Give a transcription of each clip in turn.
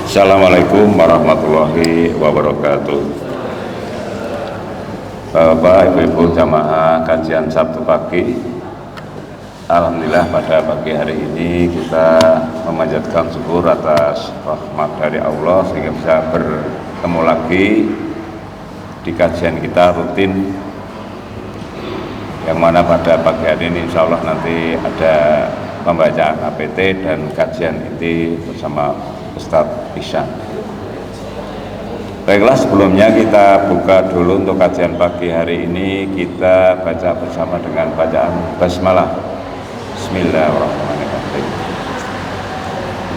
Assalamualaikum warahmatullahi wabarakatuh. Bapak, Ibu-ibu jamaah kajian Sabtu pagi, alhamdulillah pada pagi hari ini kita memanjatkan syukur atas rahmat dari Allah sehingga bisa bertemu lagi di kajian kita rutin, yang mana pada pagi hari ini insya Allah nanti ada pembacaan APT dan kajian inti bersama Ustadz Isyan. Baiklah, sebelumnya kita buka dulu untuk kajian pagi hari ini. Kita baca bersama dengan bacaan basmalah. Bismillahirrahmanirrahim.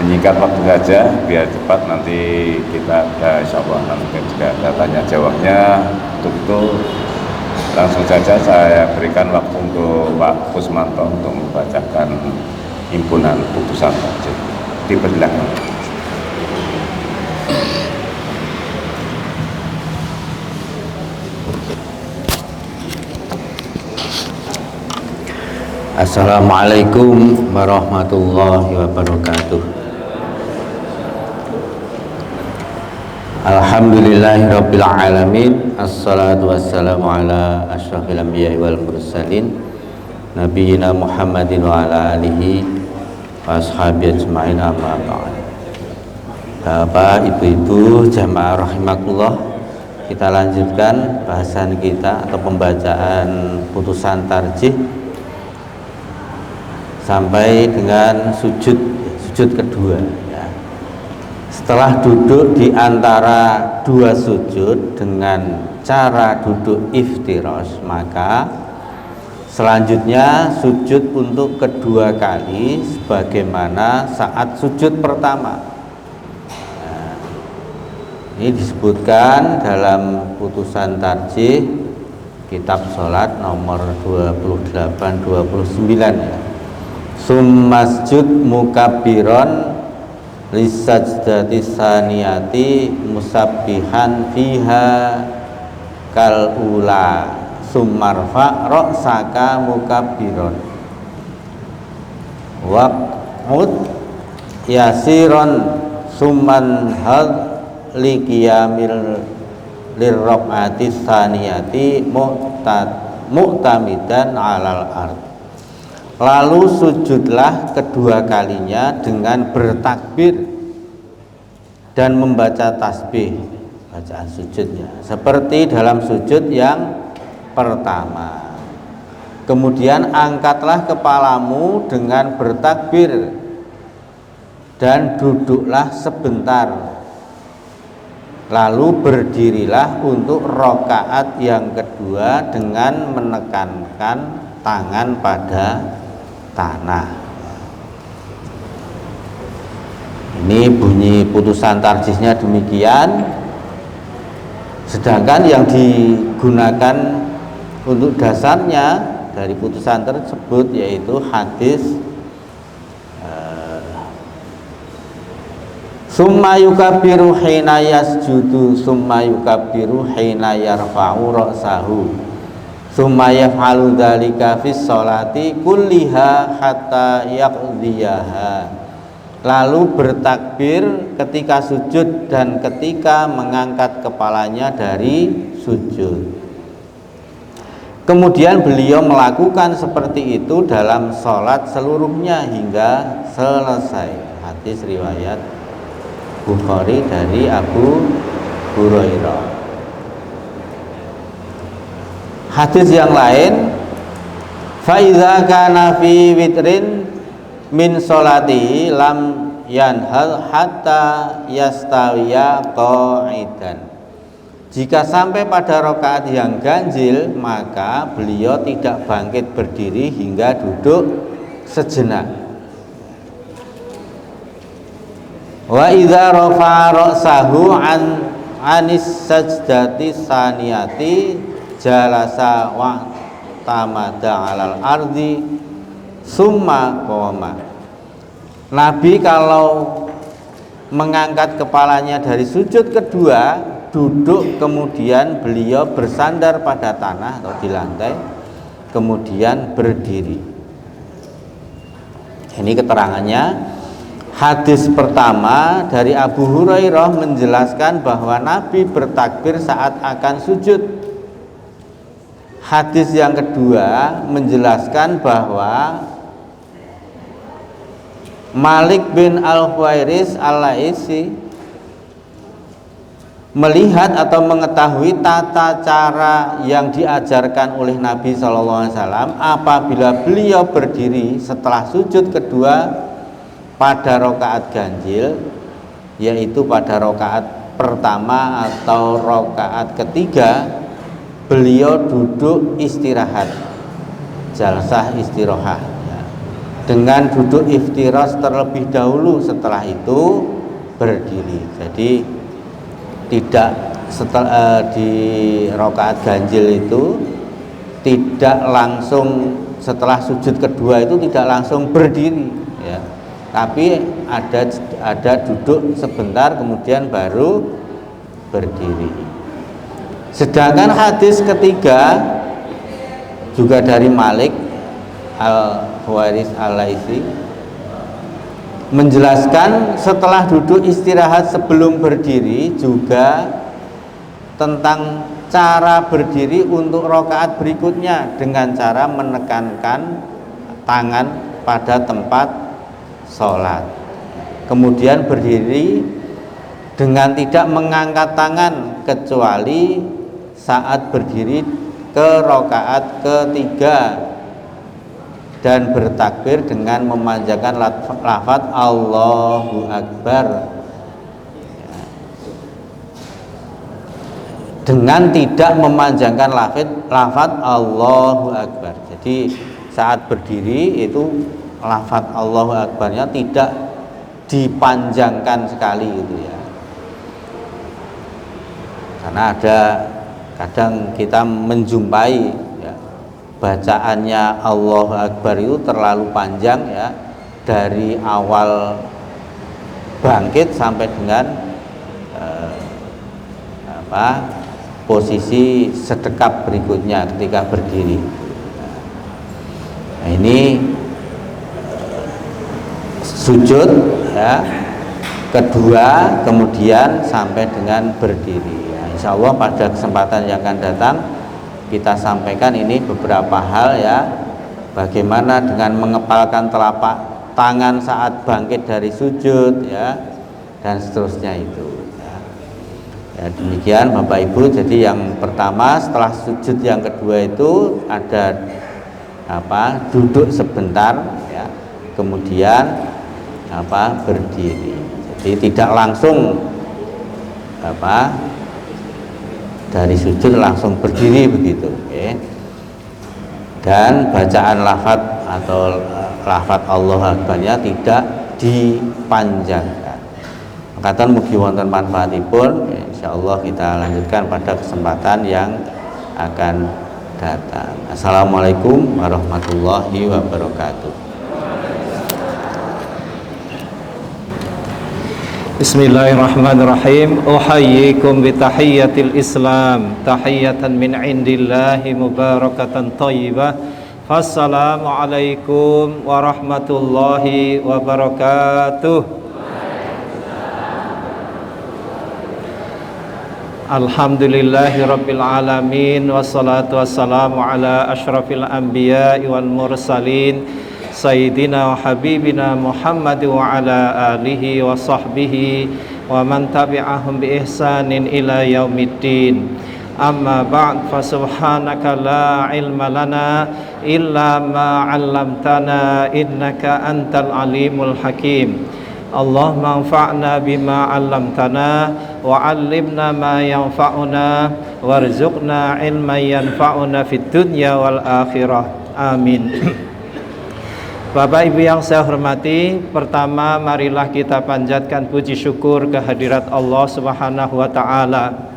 Menyingkat waktu saja biar cepat, nanti kita ada insya Allah nanti juga ada tanya jawabnya. Untuk itu langsung saja saya berikan waktu untuk Pak Kusmanto untuk membacakan himpunan putusan tarjih. Dipersilakan. Assalamualaikum warahmatullahi wabarakatuh. Alhamdulillahirabbil alamin. Assalatu wassalamu ala asyrafil anbiya'i wal mursalin nabiyina Muhammadin wa ala alihi wa ashabihi ajma'in, amma ba'd. Bapak, Ibu-ibu jamaah rahimakumullah, kita lanjutkan bahasan kita atau pembacaan putusan tarjih sampai dengan sujud kedua ya. Setelah duduk di antara dua sujud dengan cara duduk iftirash, maka selanjutnya sujud untuk kedua kali sebagaimana saat sujud pertama. Nah, ini disebutkan dalam putusan tarjih kitab sholat nomor 28-29 ya. Summasjud mukabbiron lisajdati saniyati musabbihan fiha kal ula summarfa ra'saka mukabbiron waq'ud yasiron summan had liqiyamil lirraq'ati saniyati mu'tamidan alal ard. Lalu sujudlah kedua kalinya dengan bertakbir dan membaca tasbih, bacaan sujudnya seperti dalam sujud yang pertama. Kemudian angkatlah kepalamu dengan bertakbir dan duduklah sebentar. Lalu berdirilah untuk rakaat yang kedua dengan menekankan tangan pada tanah. Ini bunyi putusan tarjihnya demikian. Sedangkan yang digunakan untuk dasarnya dari putusan tersebut yaitu hadis summa yukabbiru hina yasjudu summa yukabbiru hina yarfa'u ra'sahu summa yaf'alu dzalika fis sholati kulliha hatta yaqdiyaha. Lalu bertakbir ketika sujud dan ketika mengangkat kepalanya dari sujud. Kemudian beliau melakukan seperti itu dalam sholat seluruhnya hingga selesai. Hadis riwayat Bukhari dari Abu Hurairah. Hadis yang lain, fa idza kana fi witrin min sholati lam yanhal hatta yastawiya qa'idan. Jika sampai pada rakaat yang ganjil, maka beliau tidak bangkit berdiri hingga duduk sejenak. Wa idza rafa'a ra'sahu anis sajdati saniyati jalasa wa tamada alal ardi summa qoma. Nabi kalau mengangkat kepalanya dari sujud kedua, duduk, kemudian beliau bersandar pada tanah atau di lantai, kemudian berdiri. Ini keterangannya. Hadis pertama dari Abu Hurairah menjelaskan bahwa Nabi bertakbir saat akan sujud. Hadis yang kedua menjelaskan bahwa Malik bin Al-Huwairis Al-Laisi melihat atau mengetahui tata cara yang diajarkan oleh Nabi SAW apabila beliau berdiri setelah sujud kedua pada rokaat ganjil, yaitu pada rokaat pertama atau rokaat ketiga, beliau duduk istirahat, jalsah istirahat ya. Dengan duduk iftirash terlebih dahulu, setelah itu berdiri. Jadi tidak di rokaat ganjil itu tidak langsung setelah sujud kedua itu tidak langsung berdiri ya, tapi ada duduk sebentar kemudian baru berdiri. Sedangkan hadis ketiga juga dari Malik Al-Huwairis Al-Laisi menjelaskan setelah duduk istirahat sebelum berdiri juga tentang cara berdiri untuk rokaat berikutnya dengan cara menekankan tangan pada tempat sholat, kemudian berdiri dengan tidak mengangkat tangan kecuali saat berdiri ke rokaat ketiga dan bertakbir dengan memanjangkan lafaz Allahu Akbar dengan tidak memanjangkan lafaz Allahu Akbar. Jadi saat berdiri itu lafaz Allahu Akbarnya tidak dipanjangkan sekali gitu ya, karena ada kadang kita menjumpai ya, bacaannya Allahu Akbar itu terlalu panjang ya, dari awal bangkit sampai dengan posisi sedekap berikutnya ketika berdiri. Nah, ini sujud ya kedua kemudian sampai dengan berdiri. Nah, insya Allah pada kesempatan yang akan datang kita sampaikan ini beberapa hal ya, bagaimana dengan mengepalkan telapak tangan saat bangkit dari sujud ya, dan seterusnya itu ya. Ya, demikian Bapak Ibu. Jadi yang pertama setelah sujud yang kedua itu ada duduk sebentar ya, kemudian berdiri. Jadi tidak langsung dari sujud langsung berdiri begitu, okay. Dan bacaan lafaz atau lafaz Allahu Akbarnya tidak dipanjangkan. Makaten mugi wonten manfaatipun. Insyaallah kita lanjutkan pada kesempatan yang akan datang. Assalamualaikum warahmatullahi wabarakatuh. Bismillahirrahmanirrahim. Uhayyikum bitahiyyatil Islam, tahiyatan min indillahi mubarakatan thayyibah. Wassalamualaikum warahmatullahi wabarakatuh. Alhamdulillahi rabbil alamin, wassalatu wassalamu ala asyrafil anbiya'i wal mursalin Sayyidina wa Habibina Muhammad wa ala alihi wa sahbihi wa man tabi'ahum bi ihsanin ila yaumiddin. Amma ba'd, fa subhanaka la ilma lana illa ma 'allamtana innaka antal alimul hakim. Allahumma anfa'na bima 'allamtana wa 'allimna ma yanfa'una warzuqna ilman yanfa'una fid dunya wal akhirah. Amin. Bapak Ibu yang saya hormati, pertama marilah kita panjatkan puji syukur kehadirat Allah Subhanahu wa taala.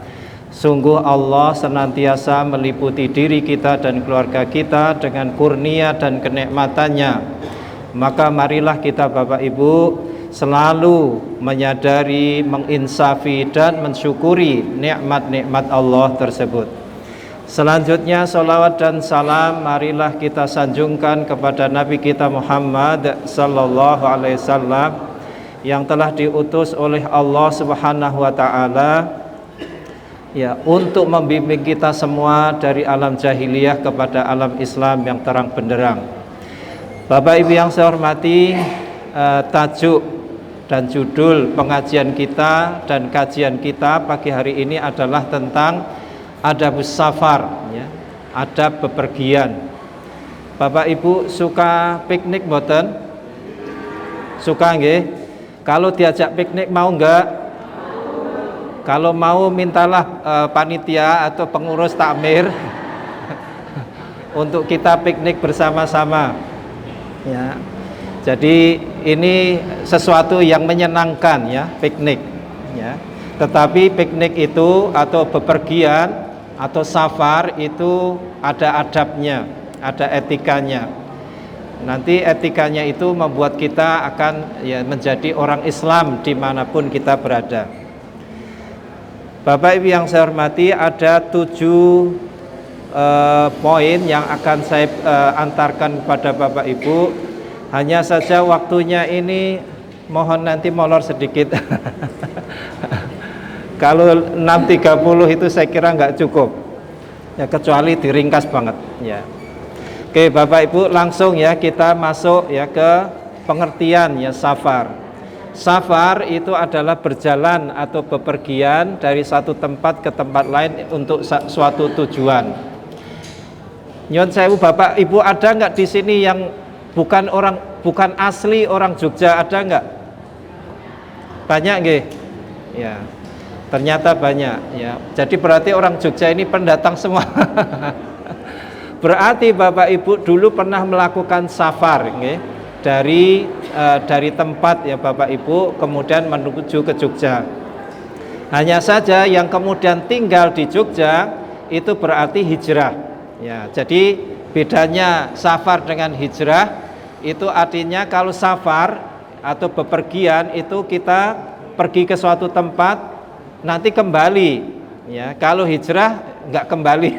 Sungguh Allah senantiasa meliputi diri kita dan keluarga kita dengan kurnia dan kenikmatannya. Maka marilah kita Bapak Ibu selalu menyadari, menginsafi dan mensyukuri nikmat-nikmat Allah tersebut. Selanjutnya salawat dan salam marilah kita sanjungkan kepada Nabi kita Muhammad sallallahu alaihi wasallam yang telah diutus oleh Allah Subhanahu wa taala ya untuk membimbing kita semua dari alam jahiliyah kepada alam Islam yang terang benderang. Bapak Ibu yang saya hormati, tajuk dan judul pengajian kita dan kajian kita pagi hari ini adalah tentang adabus safar ya, adab bepergian. Bapak Ibu suka piknik mboten? Suka nggih? Kalau diajak piknik mau enggak? Kalau mau mintalah panitia atau pengurus takmir untuk kita piknik bersama-sama. Ya. Jadi ini sesuatu yang menyenangkan ya, piknik ya. Tetapi piknik itu atau bepergian atau safar itu ada adabnya, ada etikanya. Nanti etikanya itu membuat kita akan ya menjadi orang Islam dimanapun kita berada. Bapak Ibu yang saya hormati, ada 7 poin yang akan saya antarkan kepada Bapak Ibu. Hanya saja waktunya ini mohon nanti molor sedikit. Kalau 6.30 itu saya kira nggak cukup ya, kecuali diringkas banget ya. Oke Bapak Ibu, langsung ya kita masuk ya ke pengertian ya safar. Safar itu adalah berjalan atau bepergian dari satu tempat ke tempat lain untuk suatu tujuan. Nyun sewu Bapak Ibu, ada nggak di sini yang bukan asli orang Jogja, ada nggak? Banyak nggih? Ya. Ternyata banyak ya. Jadi berarti orang Jogja ini pendatang semua. Berarti Bapak Ibu dulu pernah melakukan safar nggih, dari tempat ya Bapak Ibu kemudian menuju ke Jogja. Hanya saja yang kemudian tinggal di Jogja itu berarti hijrah. Ya, jadi bedanya safar dengan hijrah itu artinya kalau safar atau bepergian itu kita pergi ke suatu tempat nanti kembali. Ya, kalau hijrah nggak kembali.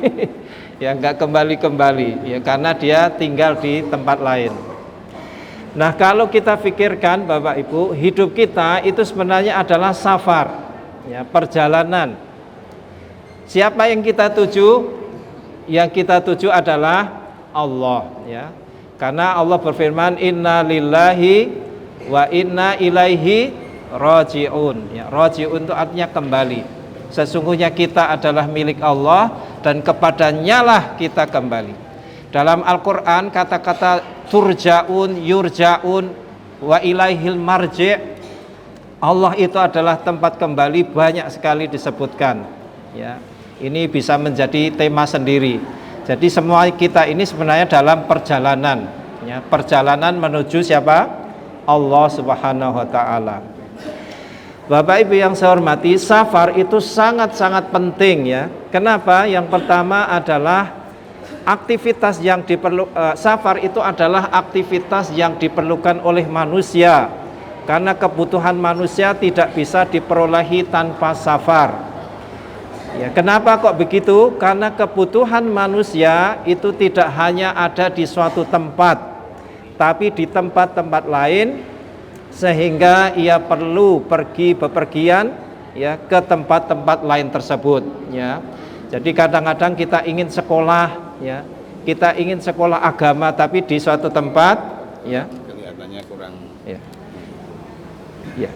Ya nggak kembali ya karena dia tinggal di tempat lain. Nah kalau kita pikirkan Bapak Ibu, hidup kita itu sebenarnya adalah safar ya, perjalanan. Siapa yang kita tuju? Yang kita tuju adalah Allah ya, karena Allah berfirman inna lillahi wa inna ilaihi raji'un ya, raji'un itu artinya kembali. Sesungguhnya kita adalah milik Allah dan kepadanya lah kita kembali. Dalam Al-Quran kata-kata turja'un, yurja'un, wa ilaihil marji' Allah itu adalah tempat kembali banyak sekali disebutkan ya. Ini bisa menjadi tema sendiri. Jadi semua kita ini sebenarnya dalam perjalanan ya, perjalanan menuju siapa? Allah Subhanahu wa taala. Bapak Ibu yang saya hormati, safar itu sangat-sangat penting ya. Kenapa? Yang pertama adalah aktivitas yang safar itu adalah aktivitas yang diperlukan oleh manusia. Karena kebutuhan manusia tidak bisa diperolehi tanpa safar. Ya, kenapa kok begitu? Karena kebutuhan manusia itu tidak hanya ada di suatu tempat, tapi di tempat-tempat lain. Sehingga ia perlu pergi bepergian ya ke tempat-tempat lain tersebut ya. Jadi kadang-kadang kita ingin sekolah ya, kita ingin sekolah agama tapi di suatu tempat ya Kelihatannya kurang ya. Ya.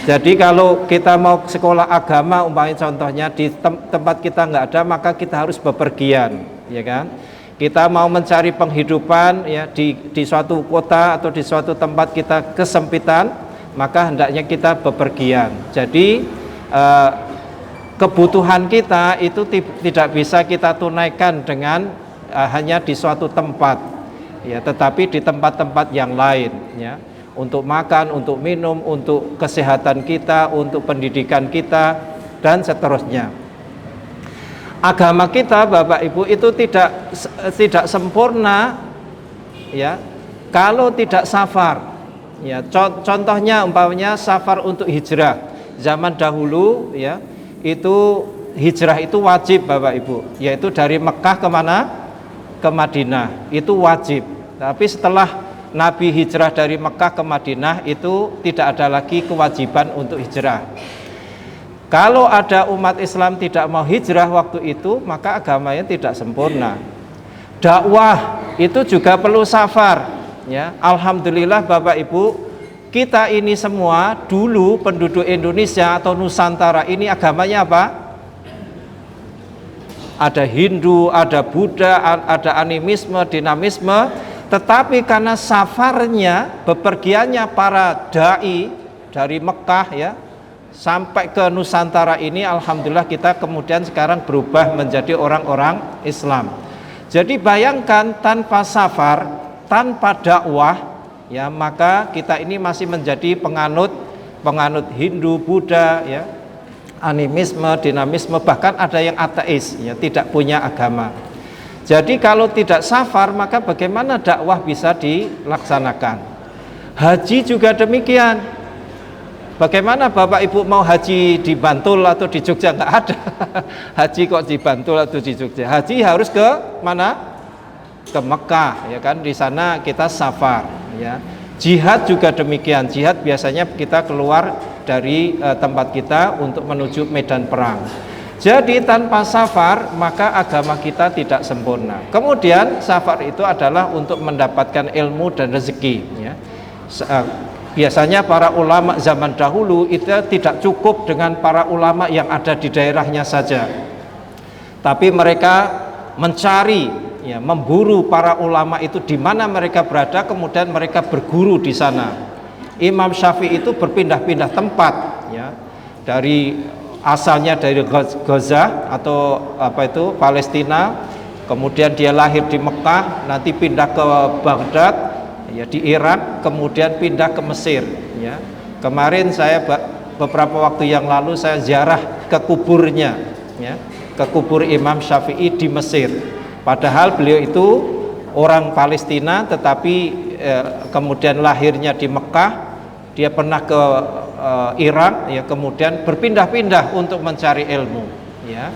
Jadi kalau kita mau sekolah agama umpamanya contohnya di tempat kita nggak ada, maka kita harus bepergian ya kan. Kita mau mencari penghidupan ya di suatu kota atau di suatu tempat kita kesempitan, maka hendaknya kita bepergian. Jadi kebutuhan kita itu tidak bisa kita tunaikan dengan hanya di suatu tempat ya, tetapi di tempat-tempat yang lain ya, untuk makan, untuk minum, untuk kesehatan kita, untuk pendidikan kita dan seterusnya. Agama kita Bapak Ibu itu tidak sempurna ya kalau tidak safar ya. Contohnya umpamanya safar untuk hijrah zaman dahulu ya, itu hijrah itu wajib Bapak Ibu, yaitu dari Mekah ke mana? Ke Madinah, itu wajib. Tapi setelah Nabi hijrah dari Mekah ke Madinah itu tidak ada lagi kewajiban untuk hijrah. Kalau ada umat Islam tidak mau hijrah waktu itu, maka agamanya tidak sempurna. Dakwah itu juga perlu safar, ya. Alhamdulillah Bapak Ibu, kita ini semua dulu penduduk Indonesia atau Nusantara ini agamanya apa? Ada Hindu, ada Buddha, ada animisme, dinamisme. Tetapi karena safarnya, bepergiannya para dai dari Mekah ya sampai ke Nusantara ini, alhamdulillah kita kemudian sekarang berubah menjadi orang-orang Islam. Jadi bayangkan tanpa safar, tanpa dakwah, ya maka kita ini masih menjadi penganut Hindu, Buddha, ya, animisme, dinamisme, bahkan ada yang ateis, ya, tidak punya agama. Jadi kalau tidak safar, maka bagaimana dakwah bisa dilaksanakan? Haji juga demikian. Bagaimana Bapak Ibu mau haji di Bantul atau di Jogja? Nggak ada. Haji kok di Bantul atau di Jogja? Haji harus ke mana? Ke Mekah, ya kan? Di sana kita safar, ya. Jihad juga demikian. Jihad biasanya kita keluar dari tempat kita untuk menuju medan perang. Jadi tanpa safar maka agama kita tidak sempurna. Kemudian safar itu adalah untuk mendapatkan ilmu dan rezeki, ya. Biasanya para ulama zaman dahulu itu tidak cukup dengan para ulama yang ada di daerahnya saja, tapi mereka mencari, ya, memburu para ulama itu di mana mereka berada, kemudian mereka berguru di sana. Imam Syafi'i itu berpindah-pindah tempat, ya, dari asalnya dari Gaza atau Palestina, kemudian dia lahir di Mekah, nanti pindah ke Baghdad, ya, di Irak, kemudian pindah ke Mesir, ya. Kemarin saya beberapa waktu yang lalu saya ziarah ke kuburnya, ya, ke kubur Imam Syafi'i di Mesir. Padahal beliau itu orang Palestina, tetapi kemudian lahirnya di Mekah. Dia pernah ke Irak, ya, kemudian berpindah-pindah untuk mencari ilmu, ya.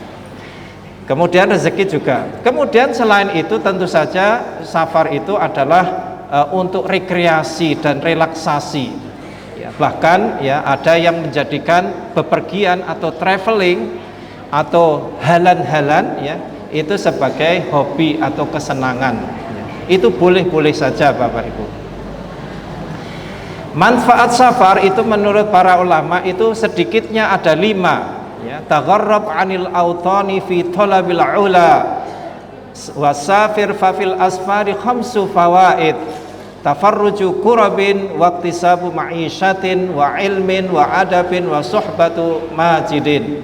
Kemudian rezeki juga. Kemudian selain itu tentu saja safar itu adalah untuk rekreasi dan relaksasi, ya. Bahkan, ya, ada yang menjadikan bepergian atau traveling atau halan-halan, ya, itu sebagai hobi atau kesenangan, ya. Itu boleh-boleh saja Bapak Ibu. Manfaat safar itu menurut para ulama itu sedikitnya ada 5, ya. Tagharrab 'anil autani fi talabil ula, wasafir fa fil asfari khamsu fawaid. Tafarruju kurabin waqtisabu ma'isyatin wa ilmin wa adabin wa suhbatu majidin.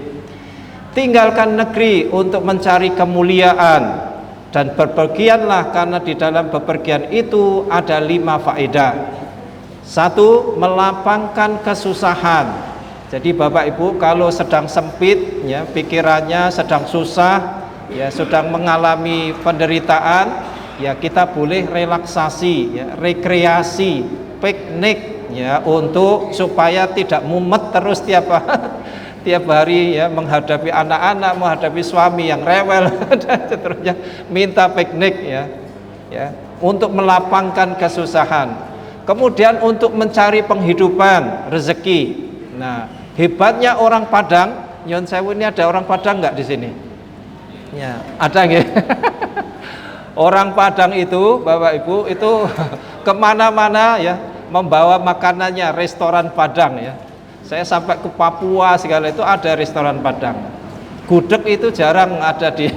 Tinggalkan negeri untuk mencari kemuliaan dan berpergianlah karena di dalam bepergian itu ada 5 faedah. 1, melapangkan kesusahan. Jadi Bapak Ibu kalau sedang sempit, ya, pikirannya sedang susah, ya, sedang mengalami penderitaan, ya, kita boleh relaksasi, ya, rekreasi, piknik, ya, untuk supaya tidak mumet terus tiap hari, ya, menghadapi anak-anak, menghadapi suami yang rewel dan seterusnya, minta piknik, ya, untuk melapangkan kesusahan. Kemudian untuk mencari penghidupan, rezeki. Nah, hebatnya orang Padang, Nyon Sewu ini ada orang Padang nggak di sini? Ya, ada nggih. Orang Padang itu, Bapak Ibu, itu kemana-mana, ya, membawa makanannya, restoran Padang, ya. Saya sampai ke Papua segala itu ada restoran Padang. Gudeg itu jarang ada di.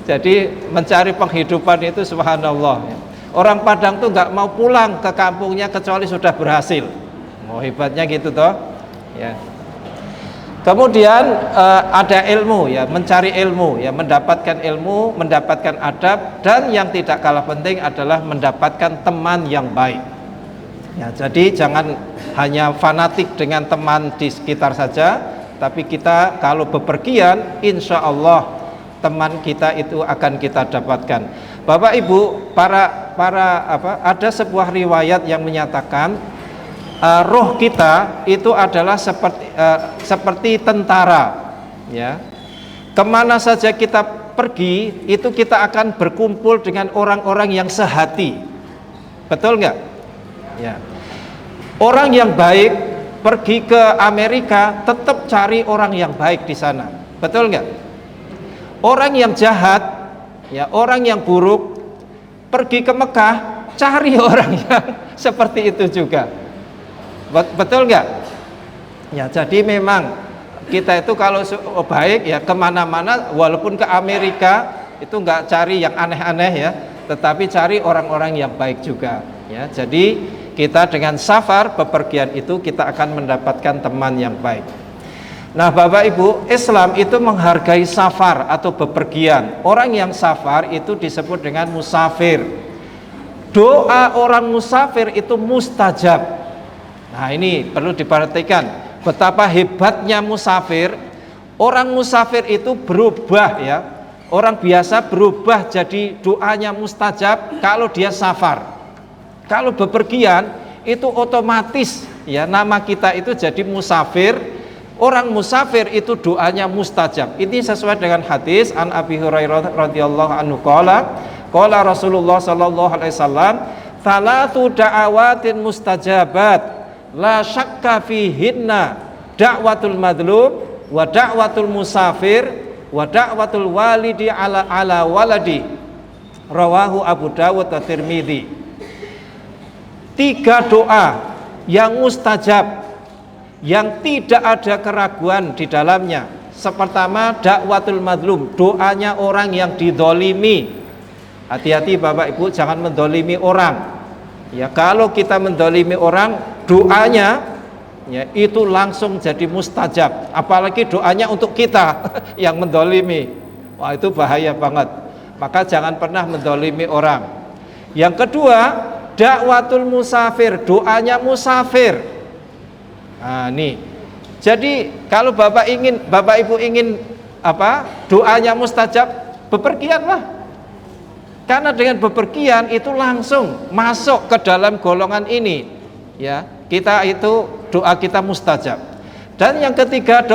Jadi mencari penghidupan itu subhanallah, ya. Orang Padang tuh nggak mau pulang ke kampungnya kecuali sudah berhasil. Mau hebatnya gitu toh, ya. Kemudian ada ilmu, ya, mencari ilmu, ya, mendapatkan ilmu, mendapatkan adab, dan yang tidak kalah penting adalah mendapatkan teman yang baik. Ya, jadi jangan hanya fanatik dengan teman di sekitar saja, tapi kita kalau bepergian, insya Allah teman kita itu akan kita dapatkan. Bapak Ibu, ada sebuah riwayat yang menyatakan roh kita itu adalah seperti tentara, ya. Kemana saja kita pergi itu kita akan berkumpul dengan orang-orang yang sehati. Betul nggak? Ya. Orang yang baik pergi ke Amerika tetap cari orang yang baik di sana. Betul nggak? Orang yang jahat, ya orang yang buruk pergi ke Mekah cari orang yang seperti itu juga. Betul nggak? Ya, jadi memang kita itu kalau baik ya kemana-mana, walaupun ke Amerika itu nggak cari yang aneh-aneh ya, tetapi cari orang-orang yang baik juga. Ya, jadi kita dengan safar bepergian itu kita akan mendapatkan teman yang baik. Nah, Bapak Ibu, Islam itu menghargai safar atau bepergian. Orang yang safar itu disebut dengan musafir. Doa orang musafir itu mustajab. Nah, ini perlu diperhatikan betapa hebatnya musafir. Orang musafir itu berubah ya. Orang biasa berubah jadi doanya mustajab kalau dia safar. Kalau bepergian itu otomatis ya nama kita itu jadi musafir. Orang musafir itu doanya mustajab. Ini sesuai dengan hadis an Abi Hurairah radhiyallahu anhu qala Rasulullah sallallahu alaihi wasallam, "Tsalatu da'awatin mustajabat la syakka fihinna da'watul madlum wa da'watul musafir wa da'watul walidi ala waladi." Rawahu Abu Dawud wa Tirmidzi. 3 doa yang mustajab, yang tidak ada keraguan di dalamnya. Pertama, dakwatul madlum, doanya orang yang didolimi. Hati-hati Bapak Ibu, jangan mendolimi orang. Ya, kalau kita mendolimi orang, doanya ya itu langsung jadi mustajab. Apalagi doanya untuk kita yang mendolimi. Wah, itu bahaya banget. Maka jangan pernah mendolimi orang. Yang kedua, dakwatul musafir, doanya musafir. Nah, nih. Jadi kalau Bapak Ibu ingin doanya mustajab, bepergianlah. Karena dengan bepergian itu langsung masuk ke dalam golongan ini. Ya, kita itu doa kita mustajab. Dan yang ketiga,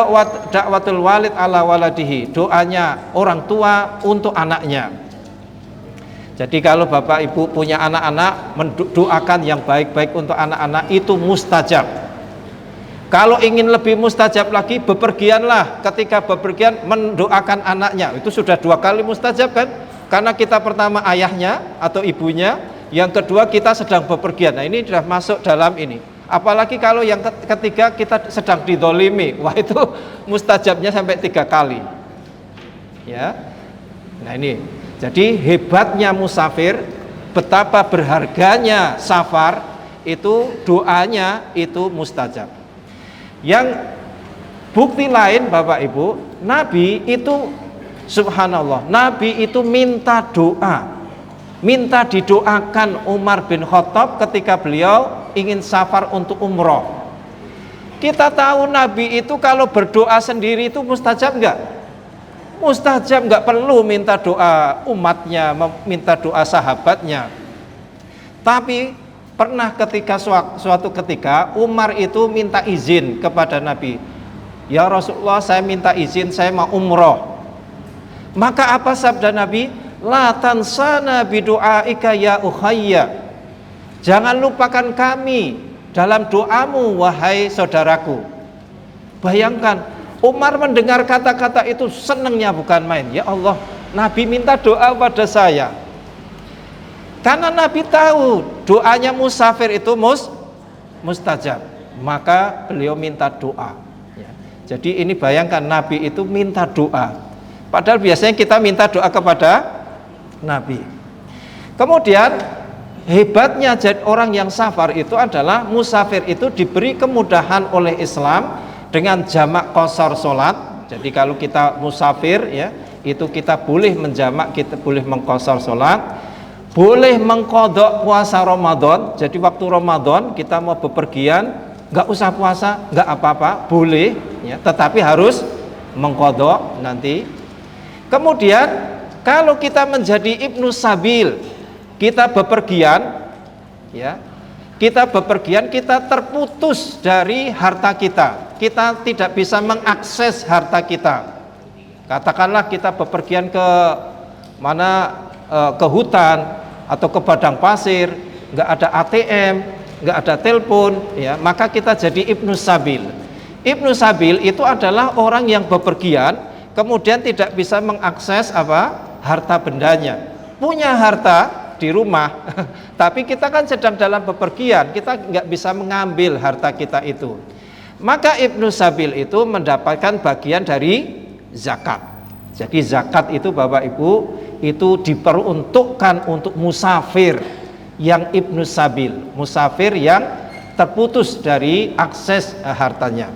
dakwatul walid ala waladihi, doanya orang tua untuk anaknya. Jadi kalau Bapak Ibu punya anak-anak, mendoakan yang baik-baik untuk anak-anak itu mustajab. Kalau ingin lebih mustajab lagi, bepergianlah. Ketika bepergian mendoakan anaknya, itu sudah 2 kali mustajab kan? Karena kita pertama ayahnya atau ibunya, yang kedua kita sedang bepergian. Nah, ini sudah masuk dalam ini. Apalagi kalau yang ketiga kita sedang didolimi, wah itu mustajabnya sampai 3 kali. Ya, nah ini. Jadi hebatnya musafir, betapa berharganya safar, itu doanya itu mustajab. Yang bukti lain Bapak Ibu, Nabi itu subhanallah, Nabi itu minta doa, minta didoakan Umar bin Khattab ketika beliau ingin safar untuk umroh. Kita tahu Nabi itu kalau berdoa sendiri itu mustajab enggak? Mustajab, enggak perlu minta doa umatnya, minta doa sahabatnya. Tapi pernah ketika suatu ketika Umar itu minta izin kepada Nabi, "Ya Rasulullah, saya minta izin, saya mau umroh." Maka apa sabda Nabi? "La tansana bidu'aika ya ukhayya." Jangan lupakan kami dalam doamu wahai saudaraku. Bayangkan Umar mendengar kata-kata itu senangnya bukan main. Ya Allah, Nabi minta doa pada saya. Karena Nabi tahu doanya musafir itu mustajab, maka beliau minta doa. Ya. Jadi ini bayangkan Nabi itu minta doa. Padahal biasanya kita minta doa kepada Nabi. Kemudian hebatnya jadi orang yang safar itu adalah musafir itu diberi kemudahan oleh Islam dengan jamak qashar sholat. Jadi kalau kita musafir ya itu kita boleh menjamak, kita boleh mengqashar sholat. Boleh mengkodok puasa Ramadan. Jadi waktu Ramadan kita mau bepergian, nggak usah puasa, nggak apa-apa, boleh ya, tetapi harus mengkodok nanti. Kemudian kalau kita menjadi ibnu sabil, kita bepergian ya, kita terputus dari harta kita, kita tidak bisa mengakses harta kita. Katakanlah kita bepergian ke mana, ke hutan atau ke padang pasir, nggak ada ATM, nggak ada telepon, ya, maka kita jadi Ibnu Sabil. Ibnu Sabil itu adalah orang yang bepergian, kemudian tidak bisa mengakses harta bendanya. Punya harta di rumah, tapi kita kan sedang dalam bepergian, kita nggak bisa mengambil harta kita itu. Maka Ibnu Sabil itu mendapatkan bagian dari zakat. Jadi zakat itu Bapak Ibu itu diperuntukkan untuk musafir yang Ibnu Sabil, musafir yang terputus dari akses hartanya.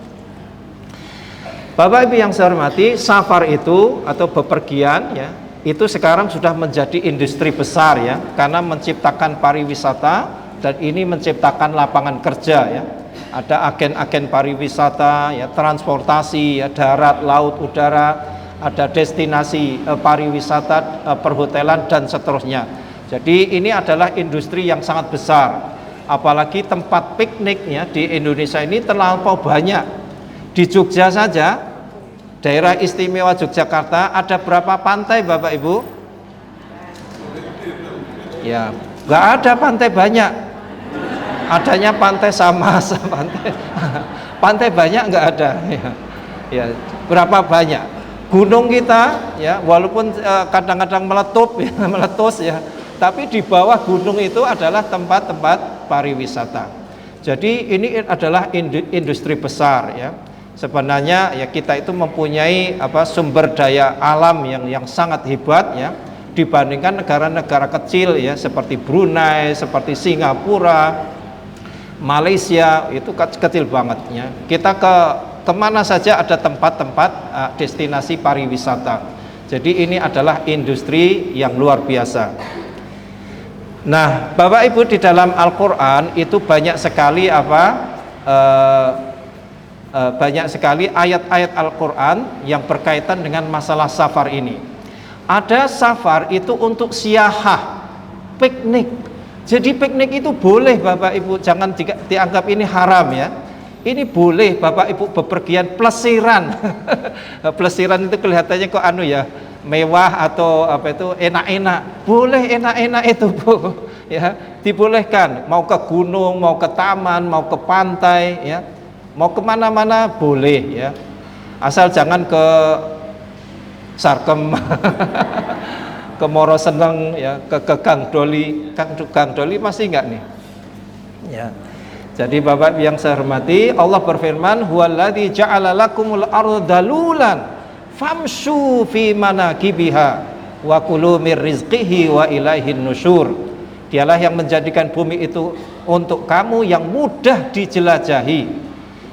Bapak Ibu yang saya hormati, safar itu atau bepergian ya, itu sekarang sudah menjadi industri besar ya, karena menciptakan pariwisata dan ini menciptakan lapangan kerja ya. Ada agen-agen pariwisata ya, transportasi ya, darat, laut, udara, ada destinasi pariwisata, perhotelan dan seterusnya. Jadi ini adalah industri yang sangat besar. Apalagi tempat pikniknya di Indonesia ini terlampau banyak. Di Jogja saja, daerah istimewa Yogyakarta, ada berapa pantai Bapak Ibu? Ya, nggak ada pantai banyak. Adanya pantai sama pantai banyak nggak ada. Ya, berapa banyak? Gunung kita ya, walaupun kadang-kadang meletus ya, tapi di bawah gunung itu adalah tempat-tempat pariwisata. Jadi ini adalah industri besar ya. Sebenarnya ya kita itu mempunyai sumber daya alam yang sangat hebat ya, dibandingkan negara-negara kecil ya, seperti Brunei, seperti Singapura, Malaysia, itu kecil banget ya. Kita kemana saja ada tempat-tempat destinasi pariwisata. Jadi ini adalah industri yang luar biasa. Nah, Bapak Ibu, di dalam Al-Quran itu banyak sekali banyak sekali ayat-ayat Al-Quran yang berkaitan dengan masalah safar ini. Ada safar itu untuk siyahah, piknik. Jadi piknik itu boleh Bapak Ibu, jangan dianggap ini haram ya. Ini boleh Bapak Ibu bepergian plesiran. Plesiran itu kelihatannya kok ya, mewah atau enak-enak. Boleh enak-enak itu Bu. Ya, dibolehkan. Mau ke gunung, mau ke taman, mau ke pantai ya. Mau kemana-mana boleh ya. Asal jangan ke Sarkem. Ke Moro Seneng ya, ke Gang Doli. Gang Doli masih enggak nih? Ya. Jadi Bapak yang saya hormati, Allah berfirman, "Huwallazi ja'ala lakumul arda dalulan famshu fi manakibiha wa kulu mir rizqihi wa ilaihin nusyur." Dialah yang menjadikan bumi itu untuk kamu yang mudah dijelajahi.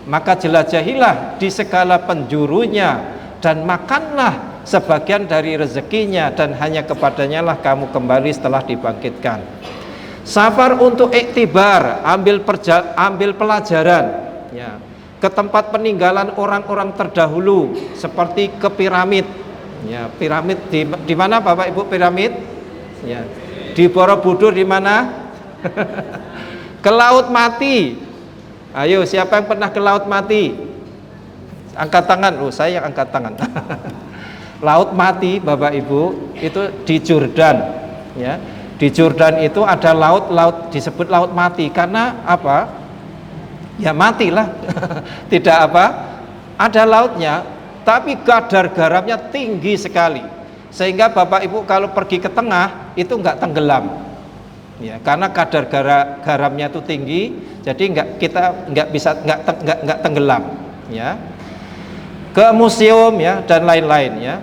Maka jelajahilah di segala penjurunya dan makanlah sebagian dari rezekinya dan hanya kepadanya lah kamu kembali setelah dibangkitkan. Safar untuk iktibar, ambil pelajaran ya, ke tempat peninggalan orang-orang terdahulu seperti ke piramid ya. Piramid di mana Bapak Ibu piramid ya? Di Borobudur di mana? Ke Laut Mati. Ayo, siapa yang pernah ke Laut Mati? Angkat tangan. Oh, saya yang angkat tangan. Laut Mati Bapak Ibu itu di Jordan ya. Di Jordan itu ada laut disebut Laut Mati karena apa? Ya matilah. Tidak ada lautnya, tapi kadar garamnya tinggi sekali. Sehingga Bapak Ibu kalau pergi ke tengah itu enggak tenggelam. Ya, karena kadar garamnya itu tinggi, jadi kita enggak bisa enggak tenggelam, ya. Ke museum ya dan lain-lain ya.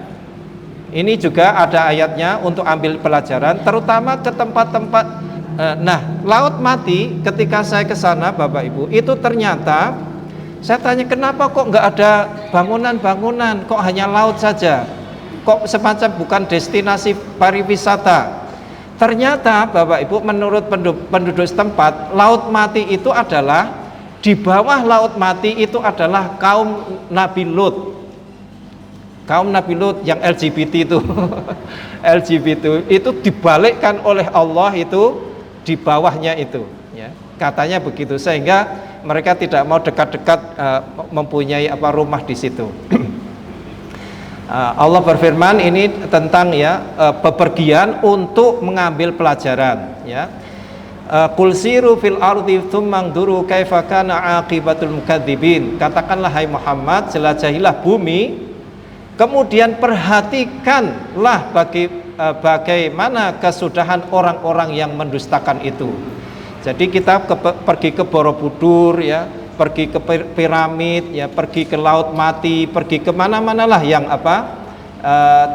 Ini juga ada ayatnya untuk ambil pelajaran, terutama ke tempat-tempat. Nah, Laut Mati ketika saya ke sana, Bapak Ibu, itu ternyata saya tanya kenapa kok nggak ada bangunan-bangunan, kok hanya laut saja, kok semacam bukan destinasi pariwisata. Ternyata Bapak Ibu, menurut penduduk setempat, Laut Mati itu adalah di bawah Laut Mati itu adalah kaum Nabi Lut. Kaum Nabi Lut yang LGBT itu LGBT itu dibalikkan oleh Allah itu di bawahnya itu ya. Katanya begitu, sehingga mereka tidak mau dekat-dekat mempunyai rumah di situ. Allah berfirman ini tentang ya bepergian untuk mengambil pelajaran ya. Qul siru fil ardi tsumma nduru kaifa kana aqibatul mukadzibin. Katakanlah hai Muhammad, jelajahilah bumi, kemudian perhatikanlah bagaimana kesudahan orang-orang yang mendustakan itu. Jadi kita pergi ke Borobudur ya, pergi ke piramid ya, pergi ke Laut Mati, pergi ke mana-manalah yang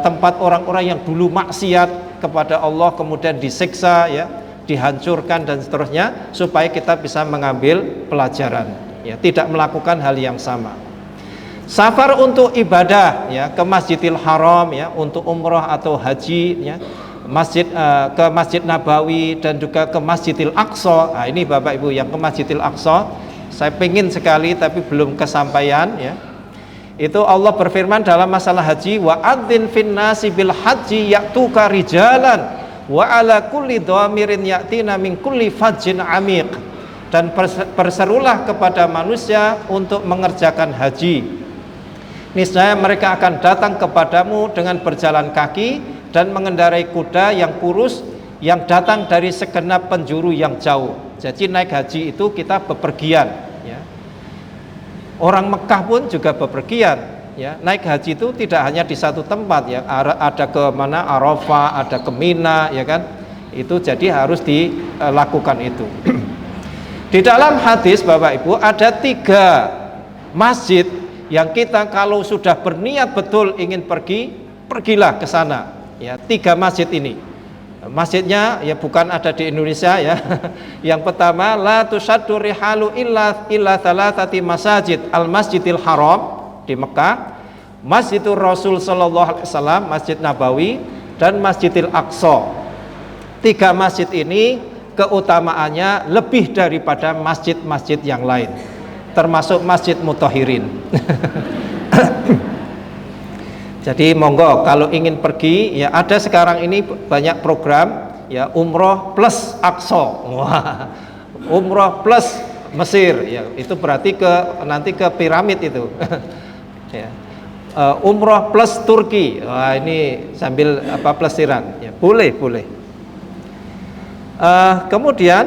tempat orang-orang yang dulu maksiat kepada Allah kemudian disiksa ya, dihancurkan dan seterusnya, supaya kita bisa mengambil pelajaran ya, tidak melakukan hal yang sama. Safar untuk ibadah ya, ke Masjidil Haram ya, untuk umroh atau haji ya, ke Masjid Nabawi dan juga ke Masjidil Aqsa. Nah, ini Bapak Ibu yang ke Masjidil Aqsa saya pengen sekali tapi belum kesampaian ya. Itu Allah berfirman dalam masalah haji, wa adzin fin nasi bil haji ya'tuka rijalan wa ala kulli dhamirin ya'tina min kulli fajjin amiq. Dan berserulah kepada manusia untuk mengerjakan haji. Niscaya mereka akan datang kepadamu dengan berjalan kaki dan mengendarai kuda yang kurus yang datang dari segenap penjuru yang jauh. Jadi naik haji itu kita bepergian ya. Orang Mekah pun juga bepergian ya. Naik haji itu tidak hanya di satu tempat ya, ada ke mana Arafah, ada ke Mina ya kan. Itu jadi harus dilakukan itu. Di dalam hadis Bapak Ibu ada 3 masjid yang kita kalau sudah berniat betul ingin pergilah ke sana ya. 3 masjid ini. Masjidnya ya bukan ada di Indonesia ya. Yang pertama, la tusaddu rihalu illa thalathati masajid, al-Masjidil Haram di Mekah, Masjidur Rasul sallallahu alaihi wasallam, Masjid Nabawi, dan Masjidil Aqsa. 3 masjid ini keutamaannya lebih daripada masjid-masjid yang lain, termasuk Masjid Muthahirin. Jadi monggo kalau ingin pergi ya, ada sekarang ini banyak program ya, umroh plus Aqsa. Wah, umroh plus Mesir ya, itu berarti nanti ke piramid itu. Ya. Umroh plus Turki. Wah, ini sambil pelesiran ya, boleh. Kemudian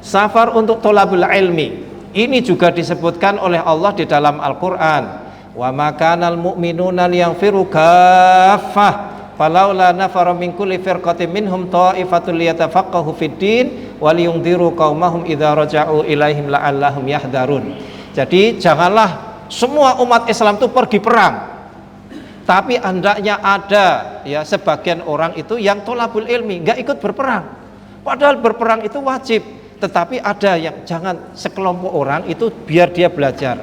safar untuk tholabul ilmi, ini juga disebutkan oleh Allah di dalam Al-Qur'an. Wa ma kanal mu'minuna liyanfiru kaffah falaula nafara min kulli firqatin minhum ta'ifatul liyatafaqahu fid din wa liyunziru qaumahum idza raja'u ilaihim la'allahum yahdharun. Jadi janganlah semua umat Islam itu pergi perang, tapi hendaknya ada ya sebagian orang itu yang tholabul ilmi, enggak ikut berperang. Padahal berperang itu wajib, tetapi ada yang jangan sekelompok orang itu biar dia belajar,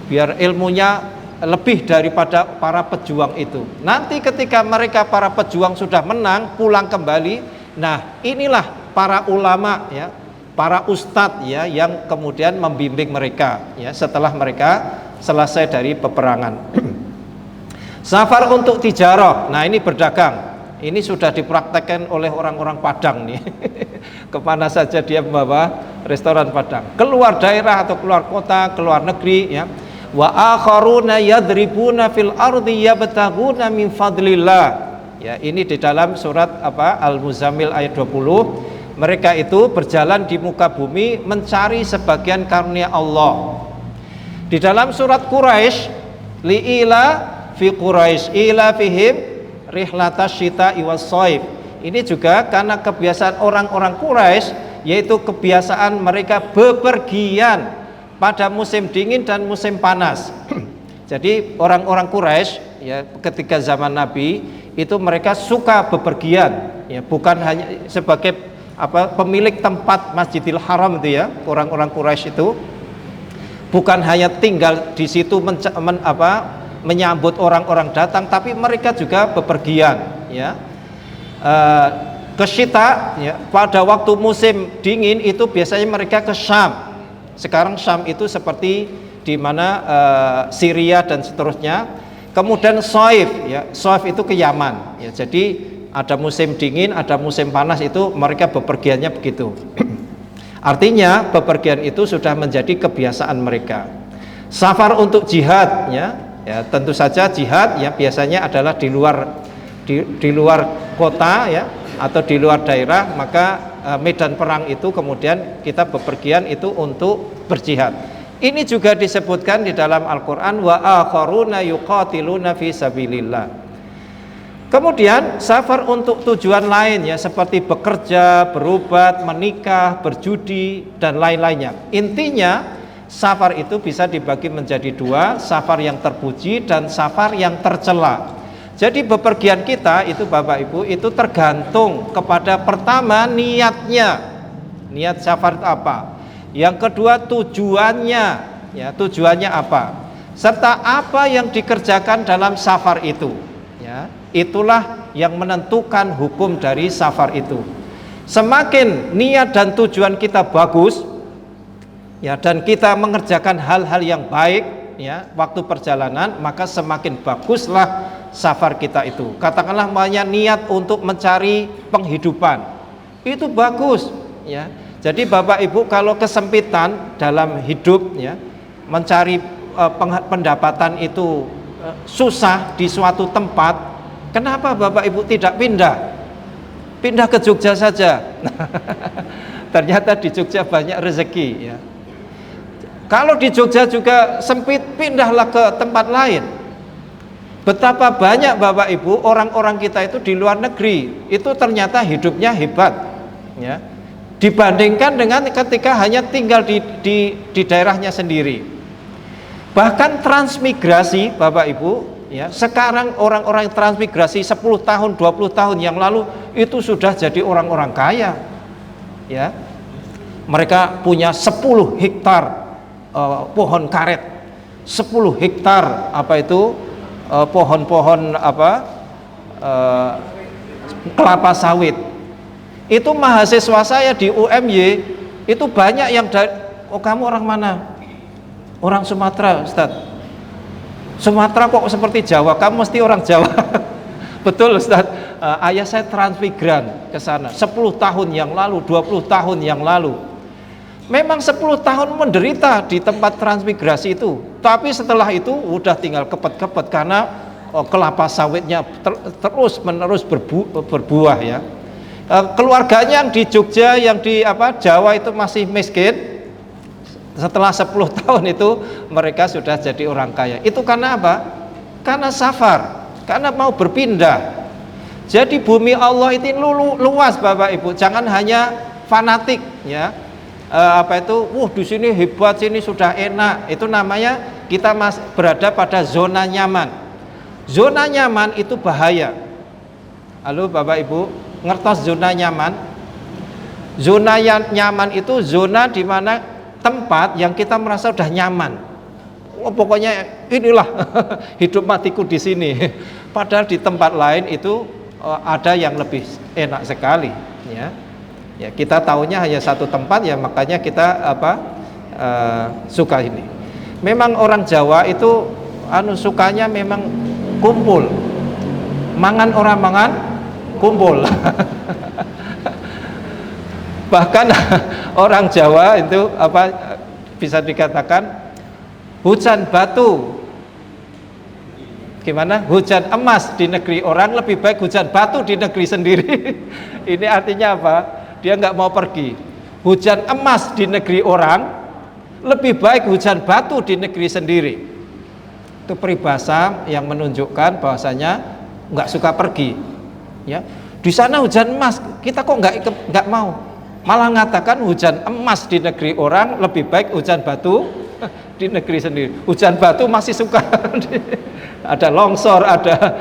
biar ilmunya lebih daripada para pejuang itu. Nanti ketika mereka para pejuang sudah menang, pulang kembali, nah inilah para ulama ya, para ustadz ya, yang kemudian membimbing mereka ya setelah mereka selesai dari peperangan. Safar untuk tijarah, nah ini berdagang. Ini sudah dipraktekkan oleh orang-orang Padang nih. Kemana saja dia membawa restoran Padang, keluar daerah atau keluar kota, keluar negeri ya. Wa akharuna yadribuna fil ardi yabtaguna min fadlillah. Ya, ini di dalam surat Al-Muzammil ayat 20. Mereka itu berjalan di muka bumi mencari sebagian karunia Allah. Di dalam surat Quraisy, li'ila fi Quraisy ila fihim rihlatas syita'i was shaif. Ini juga karena kebiasaan orang-orang Quraisy, yaitu kebiasaan mereka bepergian pada musim dingin dan musim panas. Jadi orang-orang Quraisy ya ketika zaman Nabi itu mereka suka bepergian ya, bukan hanya sebagai pemilik tempat Masjidil Haram itu ya. Orang-orang Quraisy itu bukan hanya tinggal di situ menyambut orang-orang datang, tapi mereka juga bepergian ya. Ke Syita ya, pada waktu musim dingin itu biasanya mereka ke Syam. Sekarang Syam itu seperti di mana Syria dan seterusnya. Kemudian Shaif ya, Shaif itu ke Yaman ya. Jadi ada musim dingin, ada musim panas, itu mereka bepergiannya begitu. Artinya bepergian itu sudah menjadi kebiasaan mereka. Safar untuk jihad ya, tentu saja jihad ya biasanya adalah di luar kota ya, atau di luar daerah, maka medan perang itu kemudian kita bepergian itu untuk berjihad. Ini juga disebutkan di dalam Al-Qur'an, wa akharuna yuqatiluna fi sabilillah. Kemudian safar untuk tujuan lain ya, seperti bekerja, berobat, menikah, berjudi dan lain-lainnya. Intinya safar itu bisa dibagi menjadi dua, safar yang terpuji dan safar yang tercela. Jadi bepergian kita itu Bapak Ibu itu tergantung kepada pertama niatnya, niat safar itu apa. Yang kedua tujuannya, ya tujuannya apa, serta apa yang dikerjakan dalam safar itu. Ya, itulah yang menentukan hukum dari safar itu. Semakin niat dan tujuan kita bagus, ya, dan kita mengerjakan hal-hal yang baik, ya, waktu perjalanan, maka semakin baguslah safar kita itu. Katakanlah banyak niat untuk mencari penghidupan, itu bagus, ya. Jadi Bapak Ibu kalau kesempitan dalam hidup, ya, mencari pendapatan itu susah di suatu tempat, kenapa Bapak Ibu tidak pindah ke Jogja saja? Ternyata di Jogja banyak rezeki, ya. Kalau di Jogja juga sempit, pindahlah ke tempat lain. Betapa banyak Bapak Ibu orang-orang kita itu di luar negeri itu ternyata hidupnya hebat, ya, dibandingkan dengan ketika hanya tinggal di daerahnya sendiri. Bahkan transmigrasi Bapak Ibu, ya, sekarang orang-orang yang transmigrasi 10 tahun 20 tahun yang lalu itu sudah jadi orang-orang kaya, ya. Mereka punya 10 hektar pohon karet, 10 hektar apa itu pohon-pohon kelapa sawit. Itu mahasiswa saya di UMY itu banyak yang dari, oh kamu orang mana? Orang Sumatera, Ustaz. Sumatera kok seperti Jawa, kamu mesti orang Jawa. Betul Ustaz, ayah saya transmigran ke sana 10 tahun yang lalu, 20 tahun yang lalu. Memang 10 tahun menderita di tempat transmigrasi itu, tapi setelah itu udah tinggal kepet-kepet karena kelapa sawitnya terus menerus berbuah, ya. Keluarganya yang di Jogja, yang di Jawa itu masih miskin. Setelah 10 tahun itu mereka sudah jadi orang kaya. Itu karena apa? Karena safar, karena mau berpindah. Jadi bumi Allah itu luas Bapak Ibu, jangan hanya fanatik, ya. Di sini hebat, sini sudah enak. Itu namanya kita berada pada zona nyaman. Zona nyaman itu bahaya. Halo Bapak Ibu, ngertos zona nyaman? Zona yang nyaman itu zona di mana tempat yang kita merasa udah nyaman. Oh, pokoknya inilah hidup matiku di sini. Padahal di tempat lain itu ada yang lebih enak sekali, ya. Ya, kita tahunya hanya satu tempat, ya, makanya kita suka ini. Memang orang Jawa itu sukanya memang kumpul. Mangan orang mangan kumpul. Bahkan orang Jawa itu bisa dikatakan hujan batu. Gimana? Hujan emas di negeri orang lebih baik hujan batu di negeri sendiri. Ini artinya apa? Dia nggak mau pergi. Hujan emas di negeri orang lebih baik hujan batu di negeri sendiri. Itu peribahasa yang menunjukkan bahwasanya nggak suka pergi, ya. Di sana hujan emas, kita kok nggak mau, malah mengatakan hujan emas di negeri orang lebih baik hujan batu di negeri sendiri. Hujan batu masih suka. Ada longsor, ada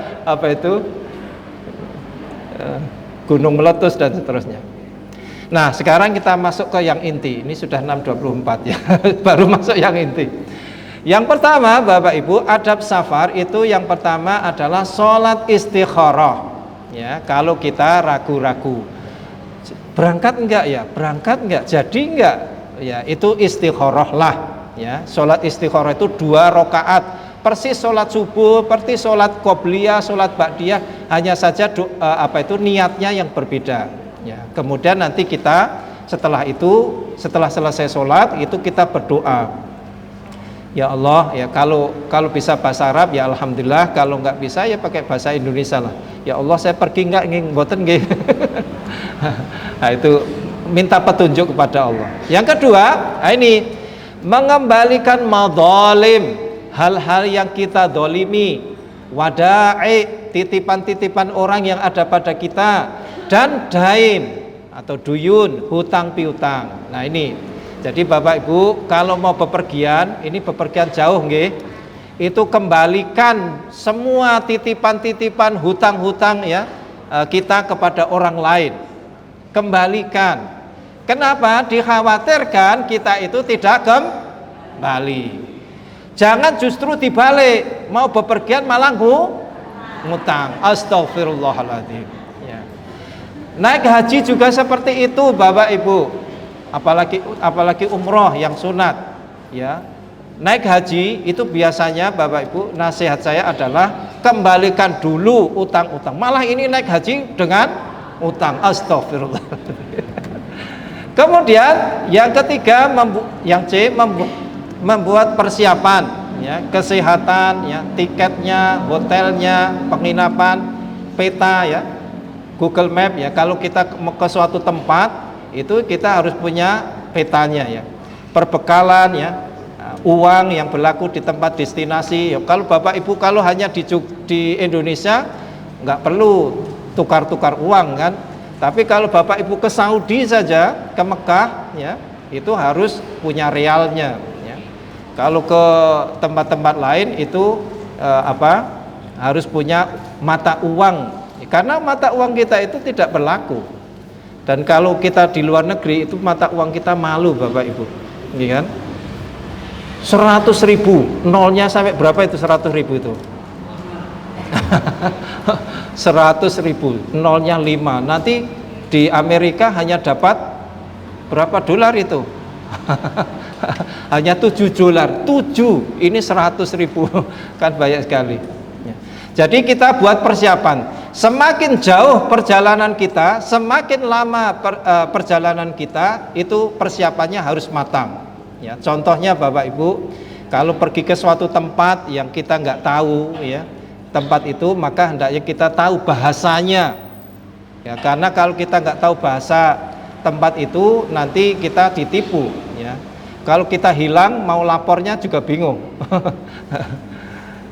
gunung meletus dan seterusnya. Nah, sekarang kita masuk ke yang inti. Ini sudah 6.24 ya. Baru masuk yang inti. Yang pertama Bapak Ibu, adab safar itu yang pertama adalah sholat istikharah. Ya, kalau kita ragu-ragu, berangkat enggak ya? Berangkat enggak? Jadi enggak? Ya, itu istikharah lah. Ya, sholat istikharah itu 2 rakaat. Persis sholat subuh, persis sholat qobliyah, sholat ba'diyah, hanya saja niatnya yang berbeda. Ya, kemudian nanti kita setelah selesai sholat itu kita berdoa. Ya Allah, ya kalau bisa bahasa Arab ya alhamdulillah, kalau nggak bisa ya pakai bahasa Indonesia lah. Ya Allah, saya pergi nggak nging boten nggih. Nah, itu minta petunjuk kepada Allah. Yang kedua, ini mengembalikan madzalim, hal-hal yang kita dolimi, wada'i, titipan-titipan orang yang ada pada kita, dan dain atau duyun, hutang piutang. Nah ini, jadi Bapak Ibu kalau mau bepergian, ini bepergian jauh nggih, itu kembalikan semua titipan-titipan hutang-hutang ya kita kepada orang lain. Kembalikan. Kenapa? Dikhawatirkan kita itu tidak kembali. Jangan justru dibalik, mau bepergian malah ngutang. Astagfirullahaladzim. Ya. Naik haji juga seperti itu Bapak Ibu. Apalagi umroh yang sunat, ya. Naik haji itu biasanya Bapak Ibu, nasihat saya adalah kembalikan dulu utang-utang. Malah ini naik haji dengan utang. Astagfirullah. Kemudian yang ketiga, yang C, membuat persiapan, ya, kesehatan, ya, tiketnya, hotelnya, penginapan, peta, ya, Google Map, ya. Kalau kita ke suatu tempat itu kita harus punya petanya, ya, perbekalan, ya, uang yang berlaku di tempat destinasi. Ya, kalau Bapak Ibu kalau hanya di Indonesia nggak perlu tukar-tukar uang kan, tapi kalau Bapak Ibu ke Saudi saja, ke Mekah, ya, itu harus punya realnya, ya. Kalau ke tempat-tempat lain itu harus punya mata uang, karena mata uang kita itu tidak berlaku. Dan kalau kita di luar negeri itu mata uang kita malu Bapak Ibu, iya kan? 100.000, nolnya sampai berapa itu 100.000 itu? 100.000, nolnya 5. Nanti di Amerika hanya dapat berapa dolar itu? Hanya 7 dolar. 7, ini 100.000, kan banyak sekali. Jadi kita buat persiapan. Semakin jauh perjalanan kita, semakin lama perjalanan kita, itu persiapannya harus matang. Ya, contohnya Bapak Ibu, kalau pergi ke suatu tempat yang kita nggak tahu, ya, tempat itu, maka hendaknya kita tahu bahasanya. Ya, karena kalau kita nggak tahu bahasa tempat itu, nanti kita ditipu. Ya. Kalau kita hilang, mau lapornya juga bingung.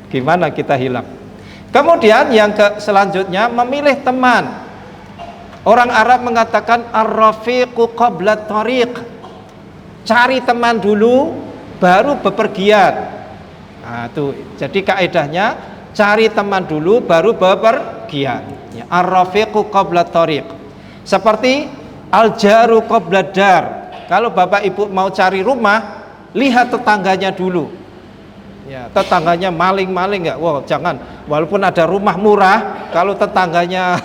Gimana kita hilang? Kemudian yang selanjutnya memilih teman. Orang Arab mengatakan ar-rafiqu qabla tariq. Cari teman dulu baru bepergian. Nah, itu. Jadi kaidahnya cari teman dulu baru bepergian. Ya, ar-rafiqu qabla tariq. Seperti al-jaru qabla dar. Kalau Bapak Ibu mau cari rumah, lihat tetangganya dulu. Ya, tetangganya maling-maling nggak? Wah, jangan. Walaupun ada rumah murah, kalau tetangganya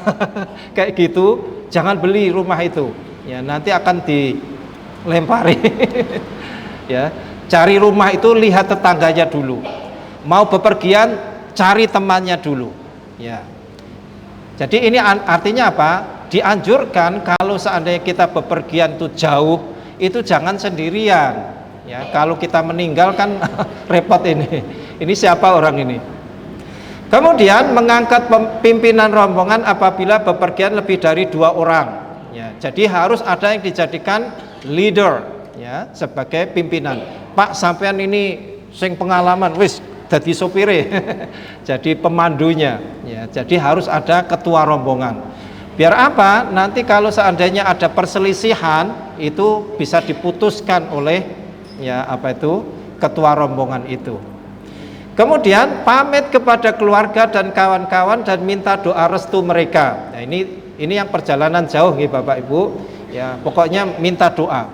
kayak gitu, jangan beli rumah itu. Ya, nanti akan dilempari. Ya, cari rumah itu lihat tetangganya dulu. Mau bepergian, cari temannya dulu. Ya. Jadi ini artinya apa? Dianjurkan kalau seandainya kita bepergian itu jauh, itu jangan sendirian. Ya, kalau kita meninggal kan repot ini. Ini siapa orang ini? Kemudian mengangkat pimpinan rombongan apabila bepergian lebih dari 2 orang. Ya, jadi harus ada yang dijadikan leader, ya, sebagai pimpinan. Pak, sampean ini sing pengalaman, wis jadi sopire, jadi pemandunya. Ya, jadi harus ada ketua rombongan. Biar apa? Nanti kalau seandainya ada perselisihan, itu bisa diputuskan oleh ketua rombongan itu. Kemudian pamit kepada keluarga dan kawan-kawan dan minta doa restu mereka. Nah, ini yang perjalanan jauh nih Bapak Ibu, ya, pokoknya minta doa.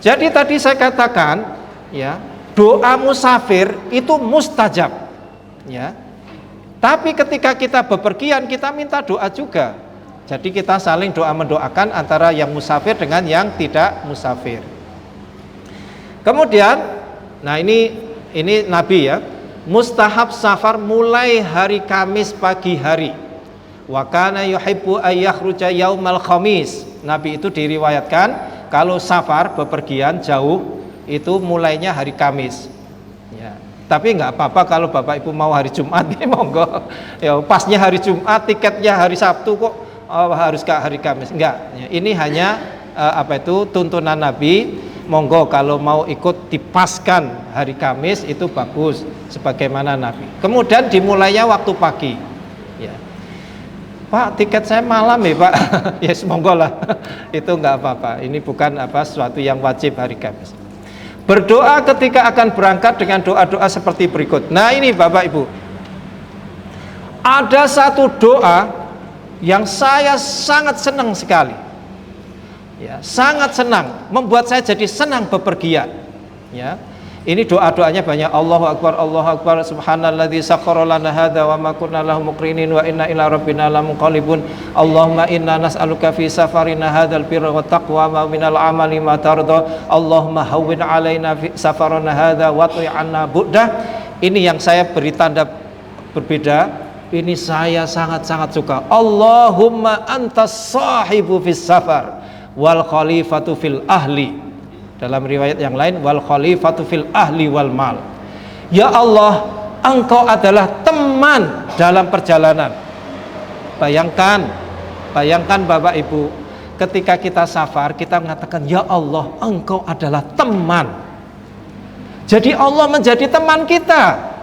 Jadi tadi saya katakan, ya, doa musafir itu mustajab, ya. Tapi ketika kita bepergian, kita minta doa juga. Jadi kita saling doa mendoakan antara yang musafir dengan yang tidak musafir. Kemudian, nah ini Nabi, ya, mustahab safar mulai hari Kamis pagi hari. Wa kana yuhibbu ayyakhruja yaumal khamis. Nabi itu diriwayatkan kalau safar bepergian jauh itu mulainya hari Kamis. Ya. Tapi nggak apa-apa kalau Bapak Ibu mau hari Jumat, ya monggo. Ya pasnya hari Jumat, tiketnya hari Sabtu kok harus ke hari Kamis. Enggak. Ya, ini hanya tuntunan Nabi. Monggo kalau mau ikut dipaskan hari Kamis itu bagus sebagaimana Nabi. Kemudian dimulainya waktu pagi. Ya. Pak, tiket saya malam ya Pak. Ya monggo lah. Itu nggak apa-apa. Ini bukan sesuatu yang wajib hari Kamis. Berdoa ketika akan berangkat dengan doa-doa seperti berikut. Nah ini Bapak Ibu, ada satu doa yang saya sangat senang sekali, ya, sangat senang, membuat saya jadi senang bepergian. Ya, ini doa-doanya banyak. Allahu Akbar, subhanalladzi sakhkhara lana hadza wa ma kunna lahu muqrinin wa inna ila rabbina lamunqalibun. Allahumma inna nas'aluka fi safarina hadzal birra wat taqwa wa minal amali ma tarda. Allahumma hawwin alaina fi safarana hadza wa tu'anna bu'dah. Ini yang saya beri tanda berbeda. Ini saya sangat-sangat suka. Allahumma antas sahibu fis safar wal khalifatu fil ahli. Dalam riwayat yang lain wal khalifatu fil ahli wal mal. Ya Allah, Engkau adalah teman dalam perjalanan. Bayangkan Bapak Ibu, ketika kita safar kita mengatakan ya Allah, Engkau adalah teman. Jadi Allah menjadi teman kita.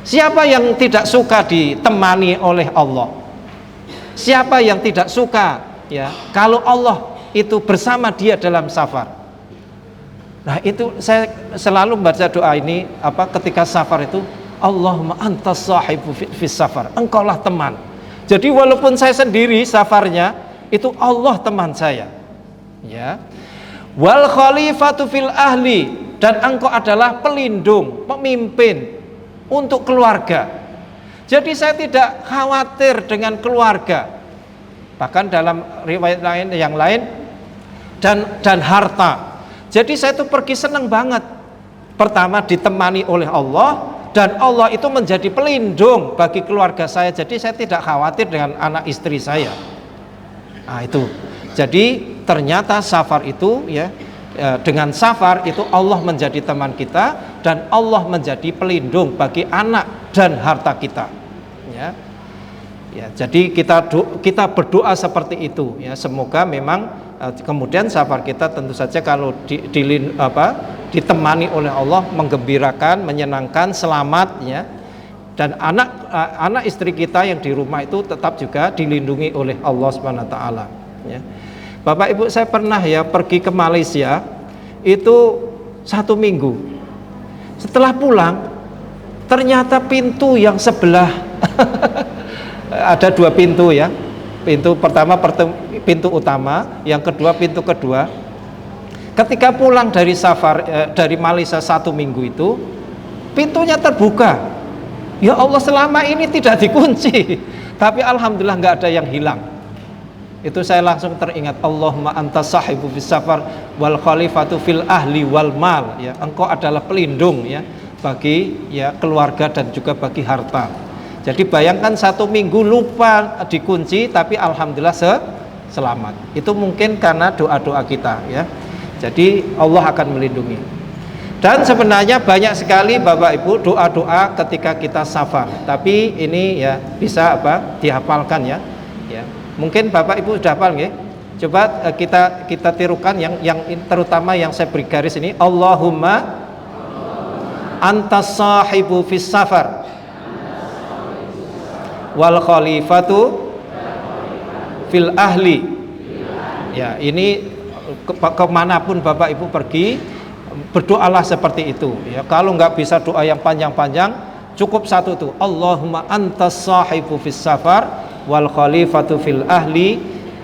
Siapa yang tidak suka ditemani oleh Allah? Siapa yang tidak suka ya kalau Allah itu bersama dia dalam safar? Nah itu saya selalu membaca doa ini ketika safar itu, Allahumma antas sahibu fis safar, Engkaulah teman. Jadi walaupun saya sendiri safarnya, itu Allah teman saya. Ya. Wal khalifatu fil ahli, dan Engkau adalah pelindung, pemimpin untuk keluarga. Jadi saya tidak khawatir dengan keluarga. Bahkan dalam riwayat lain yang lain dan harta. Jadi saya itu pergi senang banget. Pertama ditemani oleh Allah, dan Allah itu menjadi pelindung bagi keluarga saya. Jadi saya tidak khawatir dengan anak istri saya. Nah itu. Jadi ternyata safar itu ya, dengan safar itu Allah menjadi teman kita, dan Allah menjadi pelindung bagi anak dan harta kita. Ya. Ya, jadi kita berdoa seperti itu ya, semoga memang kemudian safar kita tentu saja kalau ditemani oleh Allah menggembirakan, menyenangkan, selamat ya. Dan anak istri kita yang di rumah itu tetap juga dilindungi oleh Allah Subhanahu wa taala ya. Bapak Ibu, saya pernah ya pergi ke Malaysia itu 1 minggu. Setelah pulang ternyata pintu yang sebelah ada 2 pintu ya. Pintu pertama pintu utama, yang kedua pintu kedua. Ketika pulang dari safar dari Malaysia 1 minggu itu, pintunya terbuka. Ya Allah, selama ini tidak dikunci, tapi alhamdulillah nggak ada yang hilang. Itu saya langsung teringat, Allahumma antas sahibu fis safar wal khalifatu fil ahli wal mal ya. Engkau adalah pelindung ya bagi ya keluarga dan juga bagi harta. Jadi bayangkan 1 minggu lupa dikunci, tapi alhamdulillah selamat. Itu mungkin karena doa-doa kita ya. Jadi Allah akan melindungi. Dan sebenarnya banyak sekali Bapak Ibu doa-doa ketika kita safar. Tapi ini ya bisa dihafalkan ya. Ya. Mungkin Bapak Ibu sudah hafal nggih? Coba kita tirukan yang terutama yang saya beri garis ini, Allahumma antas sahibu fis safar wal khalifatu fil ahli. Ya, ini kemanapun Bapak Ibu pergi, berdoalah seperti itu ya. Kalau nggak bisa doa yang panjang-panjang, cukup satu tuh, Allahumma antas sahibu fis safar wal khalifatu fil ahli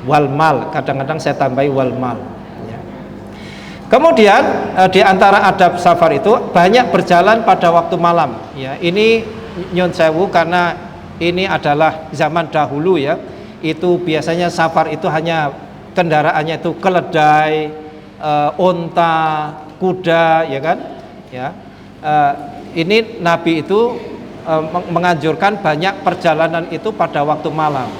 wal mal. Kadang-kadang saya tambahi wal mal ya. Kemudian di antara adab safar itu banyak berjalan pada waktu malam ya. Ini nyun sewu karena ini adalah zaman dahulu ya, itu biasanya safar itu hanya kendaraannya itu keledai, onta, kuda ya kan ya. Ini Nabi itu menganjurkan banyak perjalanan itu pada waktu malam,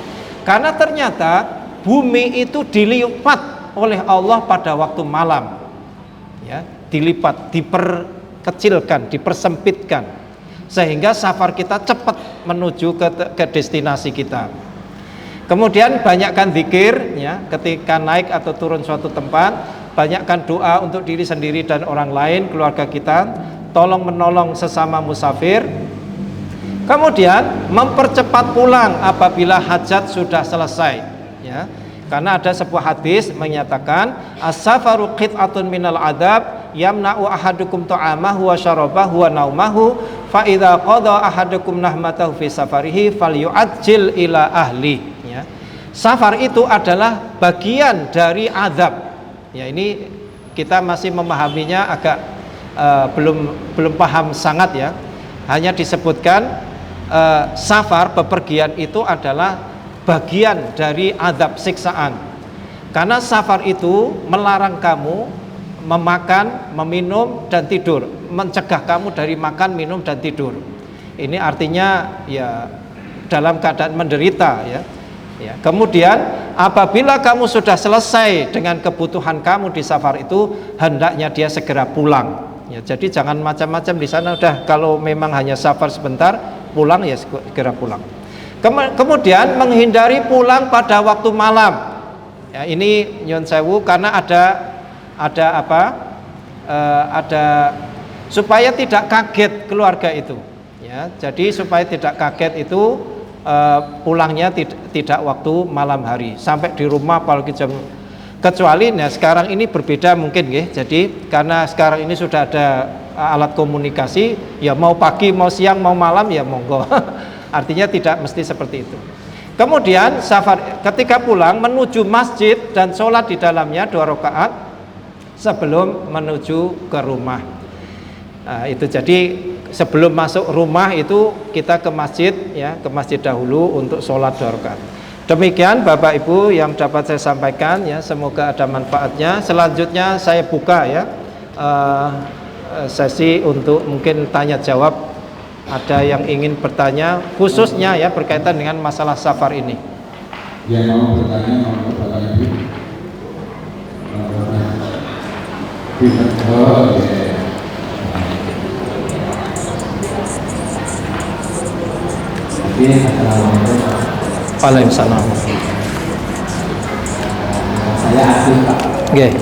karena ternyata bumi itu dilipat oleh Allah pada waktu malam ya, dilipat, dikecilkan, dipersempitkan, sehingga safar kita cepat menuju ke destinasi kita. Kemudian banyakkan zikir ya, ketika naik atau turun suatu tempat, banyakkan doa untuk diri sendiri dan orang lain, keluarga kita, tolong menolong sesama musafir. Kemudian mempercepat pulang apabila hajat sudah selesai ya. Karena ada sebuah hadis menyatakan as-safaru qit'atun minal adab yamna'u ahadukum ta'amahu wa syarabahu wa naumahu fa idza qada ahadukum nahmatahu fi safarihi falyu'ajjil ila ahli ya. Safar itu adalah bagian dari azab. Ya, ini kita masih memahaminya agak belum paham sangat ya. Hanya disebutkan safar, bepergian itu adalah bagian dari azab, siksaan. Karena safar itu melarang kamu memakan, meminum dan tidur, mencegah kamu dari makan, minum dan tidur. Ini artinya ya dalam keadaan menderita ya. Ya, kemudian apabila kamu sudah selesai dengan kebutuhan kamu di safar itu, hendaknya dia segera pulang. Ya, jadi jangan macam-macam di sana. Udah, kalau memang hanya safar sebentar, pulang ya segera pulang. Kemudian menghindari pulang pada waktu malam. Ya, ini nyun sewu karena ada supaya tidak kaget keluarga itu. Ya, jadi supaya tidak kaget itu pulangnya tidak waktu malam hari, sampai di rumah apalagi jam, kecuali nah sekarang ini berbeda mungkin ya. Jadi karena sekarang ini sudah ada alat komunikasi, ya mau pagi, mau siang, mau malam ya monggo. Artinya tidak mesti seperti itu. Kemudian safar ketika pulang menuju masjid dan sholat di dalamnya 2 rakaat sebelum menuju ke rumah. Nah, itu jadi sebelum masuk rumah itu kita ke masjid ya, ke masjid dahulu untuk sholat 2 rakaat. Demikian Bapak Ibu yang dapat saya sampaikan ya, semoga ada manfaatnya. Selanjutnya saya buka ya sesi untuk mungkin tanya jawab. Ada yang ingin bertanya khususnya ya berkaitan dengan masalah safar ini. Yang mau bertanya mau Bapak Ibu. Oh, ya. Waalaikumsalam. Saya Aziz Pak. Oke.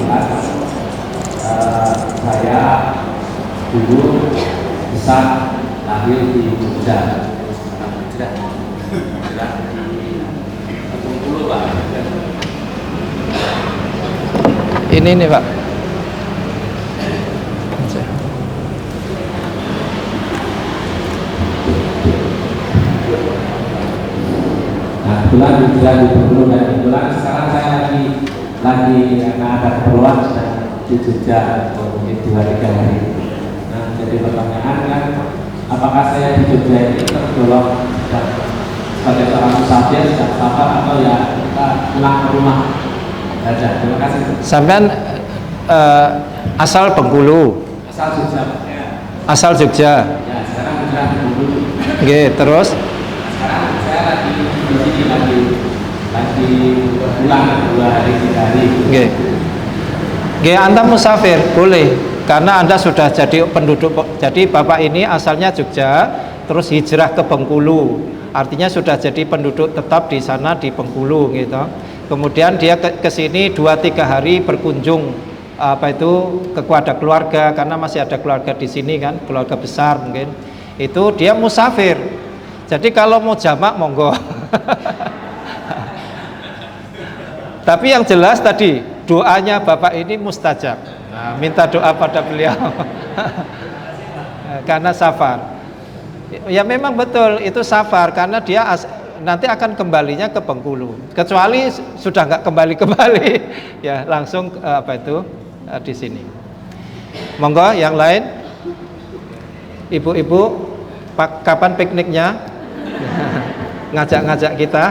Saya dulu besar lahir di Jogja. Ini nih Pak. Nah, kebetulan di Bengkulu dan kebetulan sekarang saya lagi karena ada keperluan di Jogja mungkin 2-3 hari. Nah, jadi pertanyaan kan, apakah saya di Jogja ini tergolong sebagai seorang musafir sedang safar atau ya kita pulang ke rumah saja? Terima kasih. Sampean asal Bengkulu. Asal Jogja. Ya. Asal Jogja. Ya, sekarang sudah di Bengkulu. Oke, terus Sekarang saya lagi di sini lagi pulang 2 hari 3 hari. oke. Oke, Anda musafir boleh karena Anda sudah jadi penduduk. Jadi Bapak ini asalnya Jogja, terus hijrah ke Bengkulu. Artinya sudah jadi penduduk tetap di sana di Bengkulu gitu. Kemudian dia ke sini 2-3 hari berkunjung kepada keluarga karena masih ada keluarga di sini kan, keluarga besar mungkin. Itu dia musafir. Jadi kalau mau jamak monggo. Tapi yang jelas tadi doanya Bapak ini mustajab. Nah, minta doa pada beliau. Karena safar. Ya memang betul itu safar karena dia nanti akan kembalinya ke Bengkulu. Kecuali sudah nggak kembali ya langsung di sini. Monggo yang lain. Ibu-ibu, kapan pikniknya? Ngajak-ngajak kita.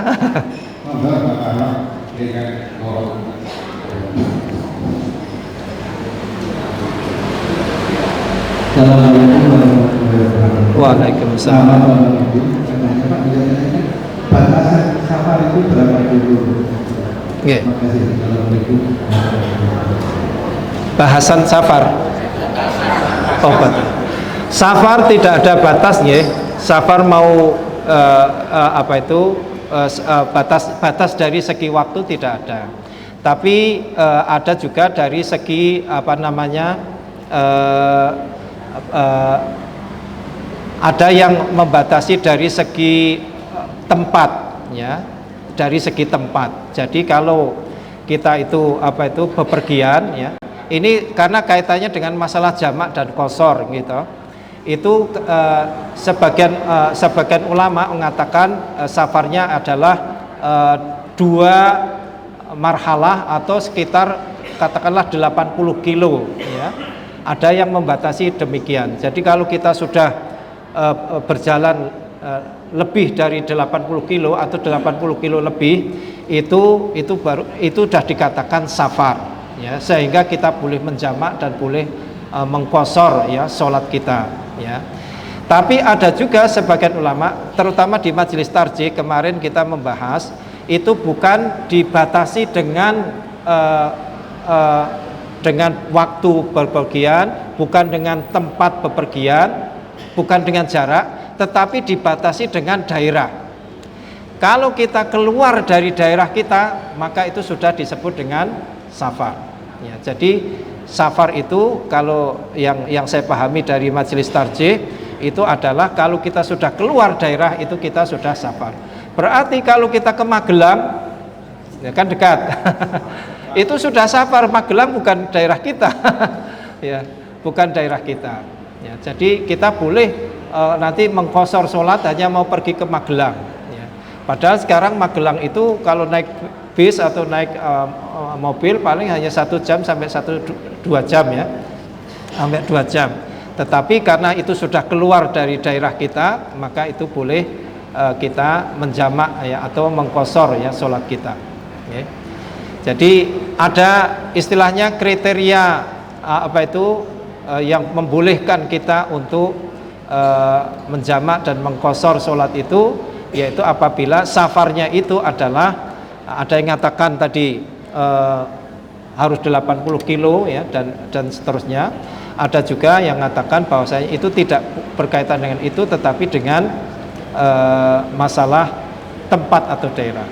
Waalaikumsalam. Batasan safar itu berapa dulu? Nggih. Terima kasih. Assalamualaikum. Bahasan safar. Obat. Safar tidak ada batasnya. Safar mau batas dari segi waktu tidak ada. Tapi ada juga dari segi ada yang membatasi dari segi tempat, ya, dari segi tempat. Jadi kalau kita itu bepergian, ya, ini karena kaitannya dengan masalah jamak dan qashar gitu. Itu sebagian ulama mengatakan safarnya adalah 2 marhalah atau sekitar katakanlah 80 kilo, ya. Ada yang membatasi demikian. Jadi kalau kita sudah berjalan lebih dari 80 kilo atau 80 kilo lebih, itu sudah dikatakan safar, ya, sehingga kita boleh menjamak dan boleh mengqashar, ya, sholat kita, ya. Tapi ada juga sebagian ulama, terutama di majelis tarjih kemarin kita membahas, itu bukan dibatasi dengan waktu bepergian, bukan dengan tempat bepergian, bukan dengan jarak, tetapi dibatasi dengan daerah. Kalau kita keluar dari daerah kita, maka itu sudah disebut dengan safar, ya. Jadi safar itu kalau yang saya pahami dari majelis tarjih itu adalah kalau kita sudah keluar daerah itu kita sudah safar. Berarti kalau kita ke Magelang, ya kan dekat, itu sudah safar. Magelang bukan daerah kita, ya, bukan daerah kita. Ya, jadi kita boleh nanti mengqashar sholat hanya mau pergi ke Magelang. Ya. Padahal sekarang Magelang itu kalau naik bis atau naik mobil paling hanya 1 jam sampai 1-2 jam, ya, sampai 2 jam. Tetapi karena itu sudah keluar dari daerah kita, maka itu boleh kita menjamak, ya, atau mengqashar, ya, sholat kita. Okay. Jadi ada istilahnya kriteria yang membolehkan kita untuk menjamak dan mengqashar sholat itu, yaitu apabila safarnya itu adalah, ada yang mengatakan tadi harus 80 kilo, ya, dan seterusnya. Ada juga yang mengatakan bahwasanya itu tidak berkaitan dengan itu, tetapi dengan masalah tempat atau daerah.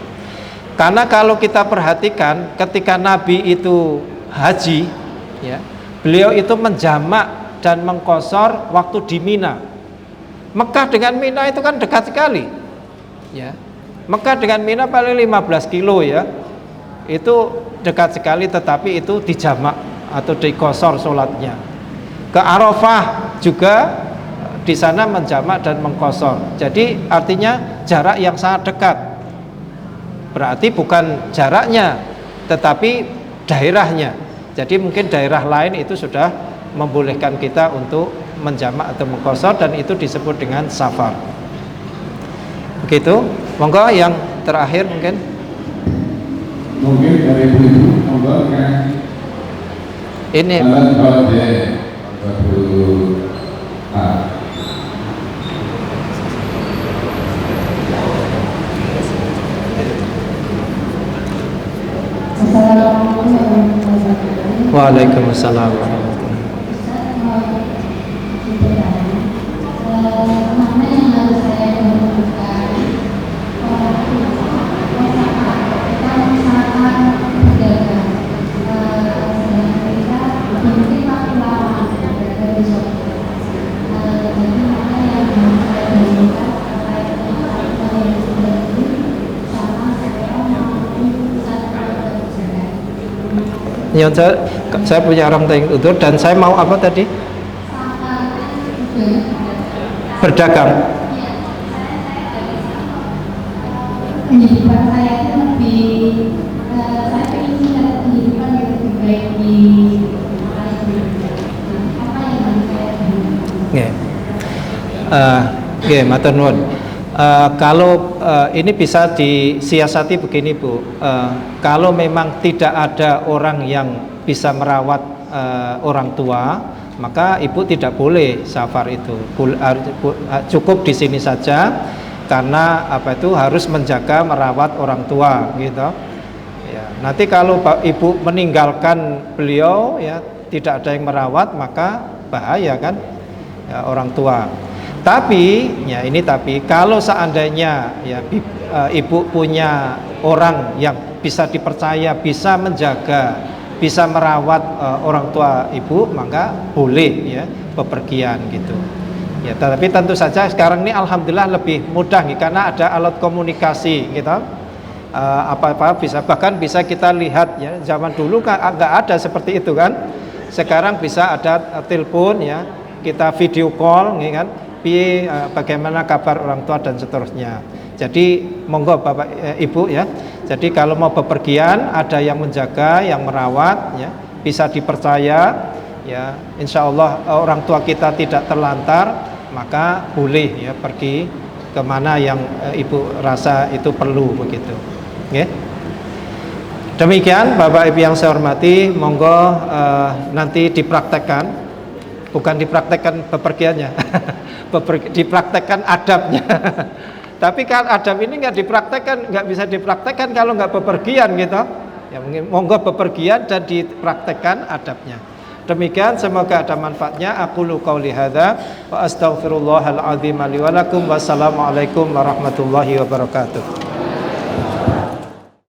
Karena kalau kita perhatikan ketika Nabi itu haji, ya, beliau itu menjamak dan mengqashar waktu di Mina. Mekah dengan Mina itu kan dekat sekali, ya. Mekah dengan Mina paling 15 kilo, ya. Itu dekat sekali, tetapi itu dijamak atau diqashar sholatnya. Ke Arafah juga di sana menjamak dan mengqashar. Jadi artinya jarak yang sangat dekat. Berarti bukan jaraknya, tetapi daerahnya. Jadi mungkin daerah lain itu sudah membolehkan kita untuk menjamak atau mengqashar, dan itu disebut dengan safar. Begitu. Monggo yang terakhir mungkin. Mungkin dari ibu, monggo kan. Ini Waalaikumsalam warahmatullahi ya, saya punya orang utur, dan saya mau apa tadi? Berdagang. Kehidupan saya itu lebih, saya ingin melihat kehidupan yang lebih baik di apa yang harus saya lakukan. Matur nuwun. Kalau ini bisa disiasati begini, Bu. Kalau memang tidak ada orang yang bisa merawat orang tua, maka ibu tidak boleh safar itu. Cukup di sini saja, karena harus menjaga merawat orang tua, gitu. Ya, nanti kalau ibu meninggalkan beliau, ya, tidak ada yang merawat, maka bahaya kan ya, orang tua. Tapi ya ini tapi kalau seandainya ya ibu punya orang yang bisa dipercaya, bisa menjaga, bisa merawat orang tua ibu, maka boleh ya bepergian gitu. Ya, tapi tentu saja sekarang ini alhamdulillah lebih mudah nih, karena ada alat komunikasi gitu. Apa-apa bisa, bahkan bisa kita lihat ya, zaman dulu kan nggak ada seperti itu kan. Sekarang bisa ada telepon ya, kita video call ya kan, bagaimana kabar orang tua dan seterusnya. Jadi monggo Bapak Ibu ya. Jadi kalau mau bepergian ada yang menjaga, yang merawat ya, bisa dipercaya ya. Insya Allah orang tua kita tidak terlantar, maka boleh ya pergi kemana yang Ibu rasa itu perlu begitu. Okay. Demikian Bapak Ibu yang saya hormati, monggo nanti dipraktekkan. Bukan dipraktekkan bepergiannya, dipraktekkan adabnya. Tapi kan adab ini nggak dipraktekkan, nggak bisa dipraktekkan kalau nggak bepergian gitu. Ya mungkin monggo bepergian dan dipraktekkan adabnya. Demikian, semoga ada manfaatnya. Aqulu qauli hadza wa astaghfirullahal azim li wa lakum. Wassalamualaikum warahmatullahi wabarakatuh.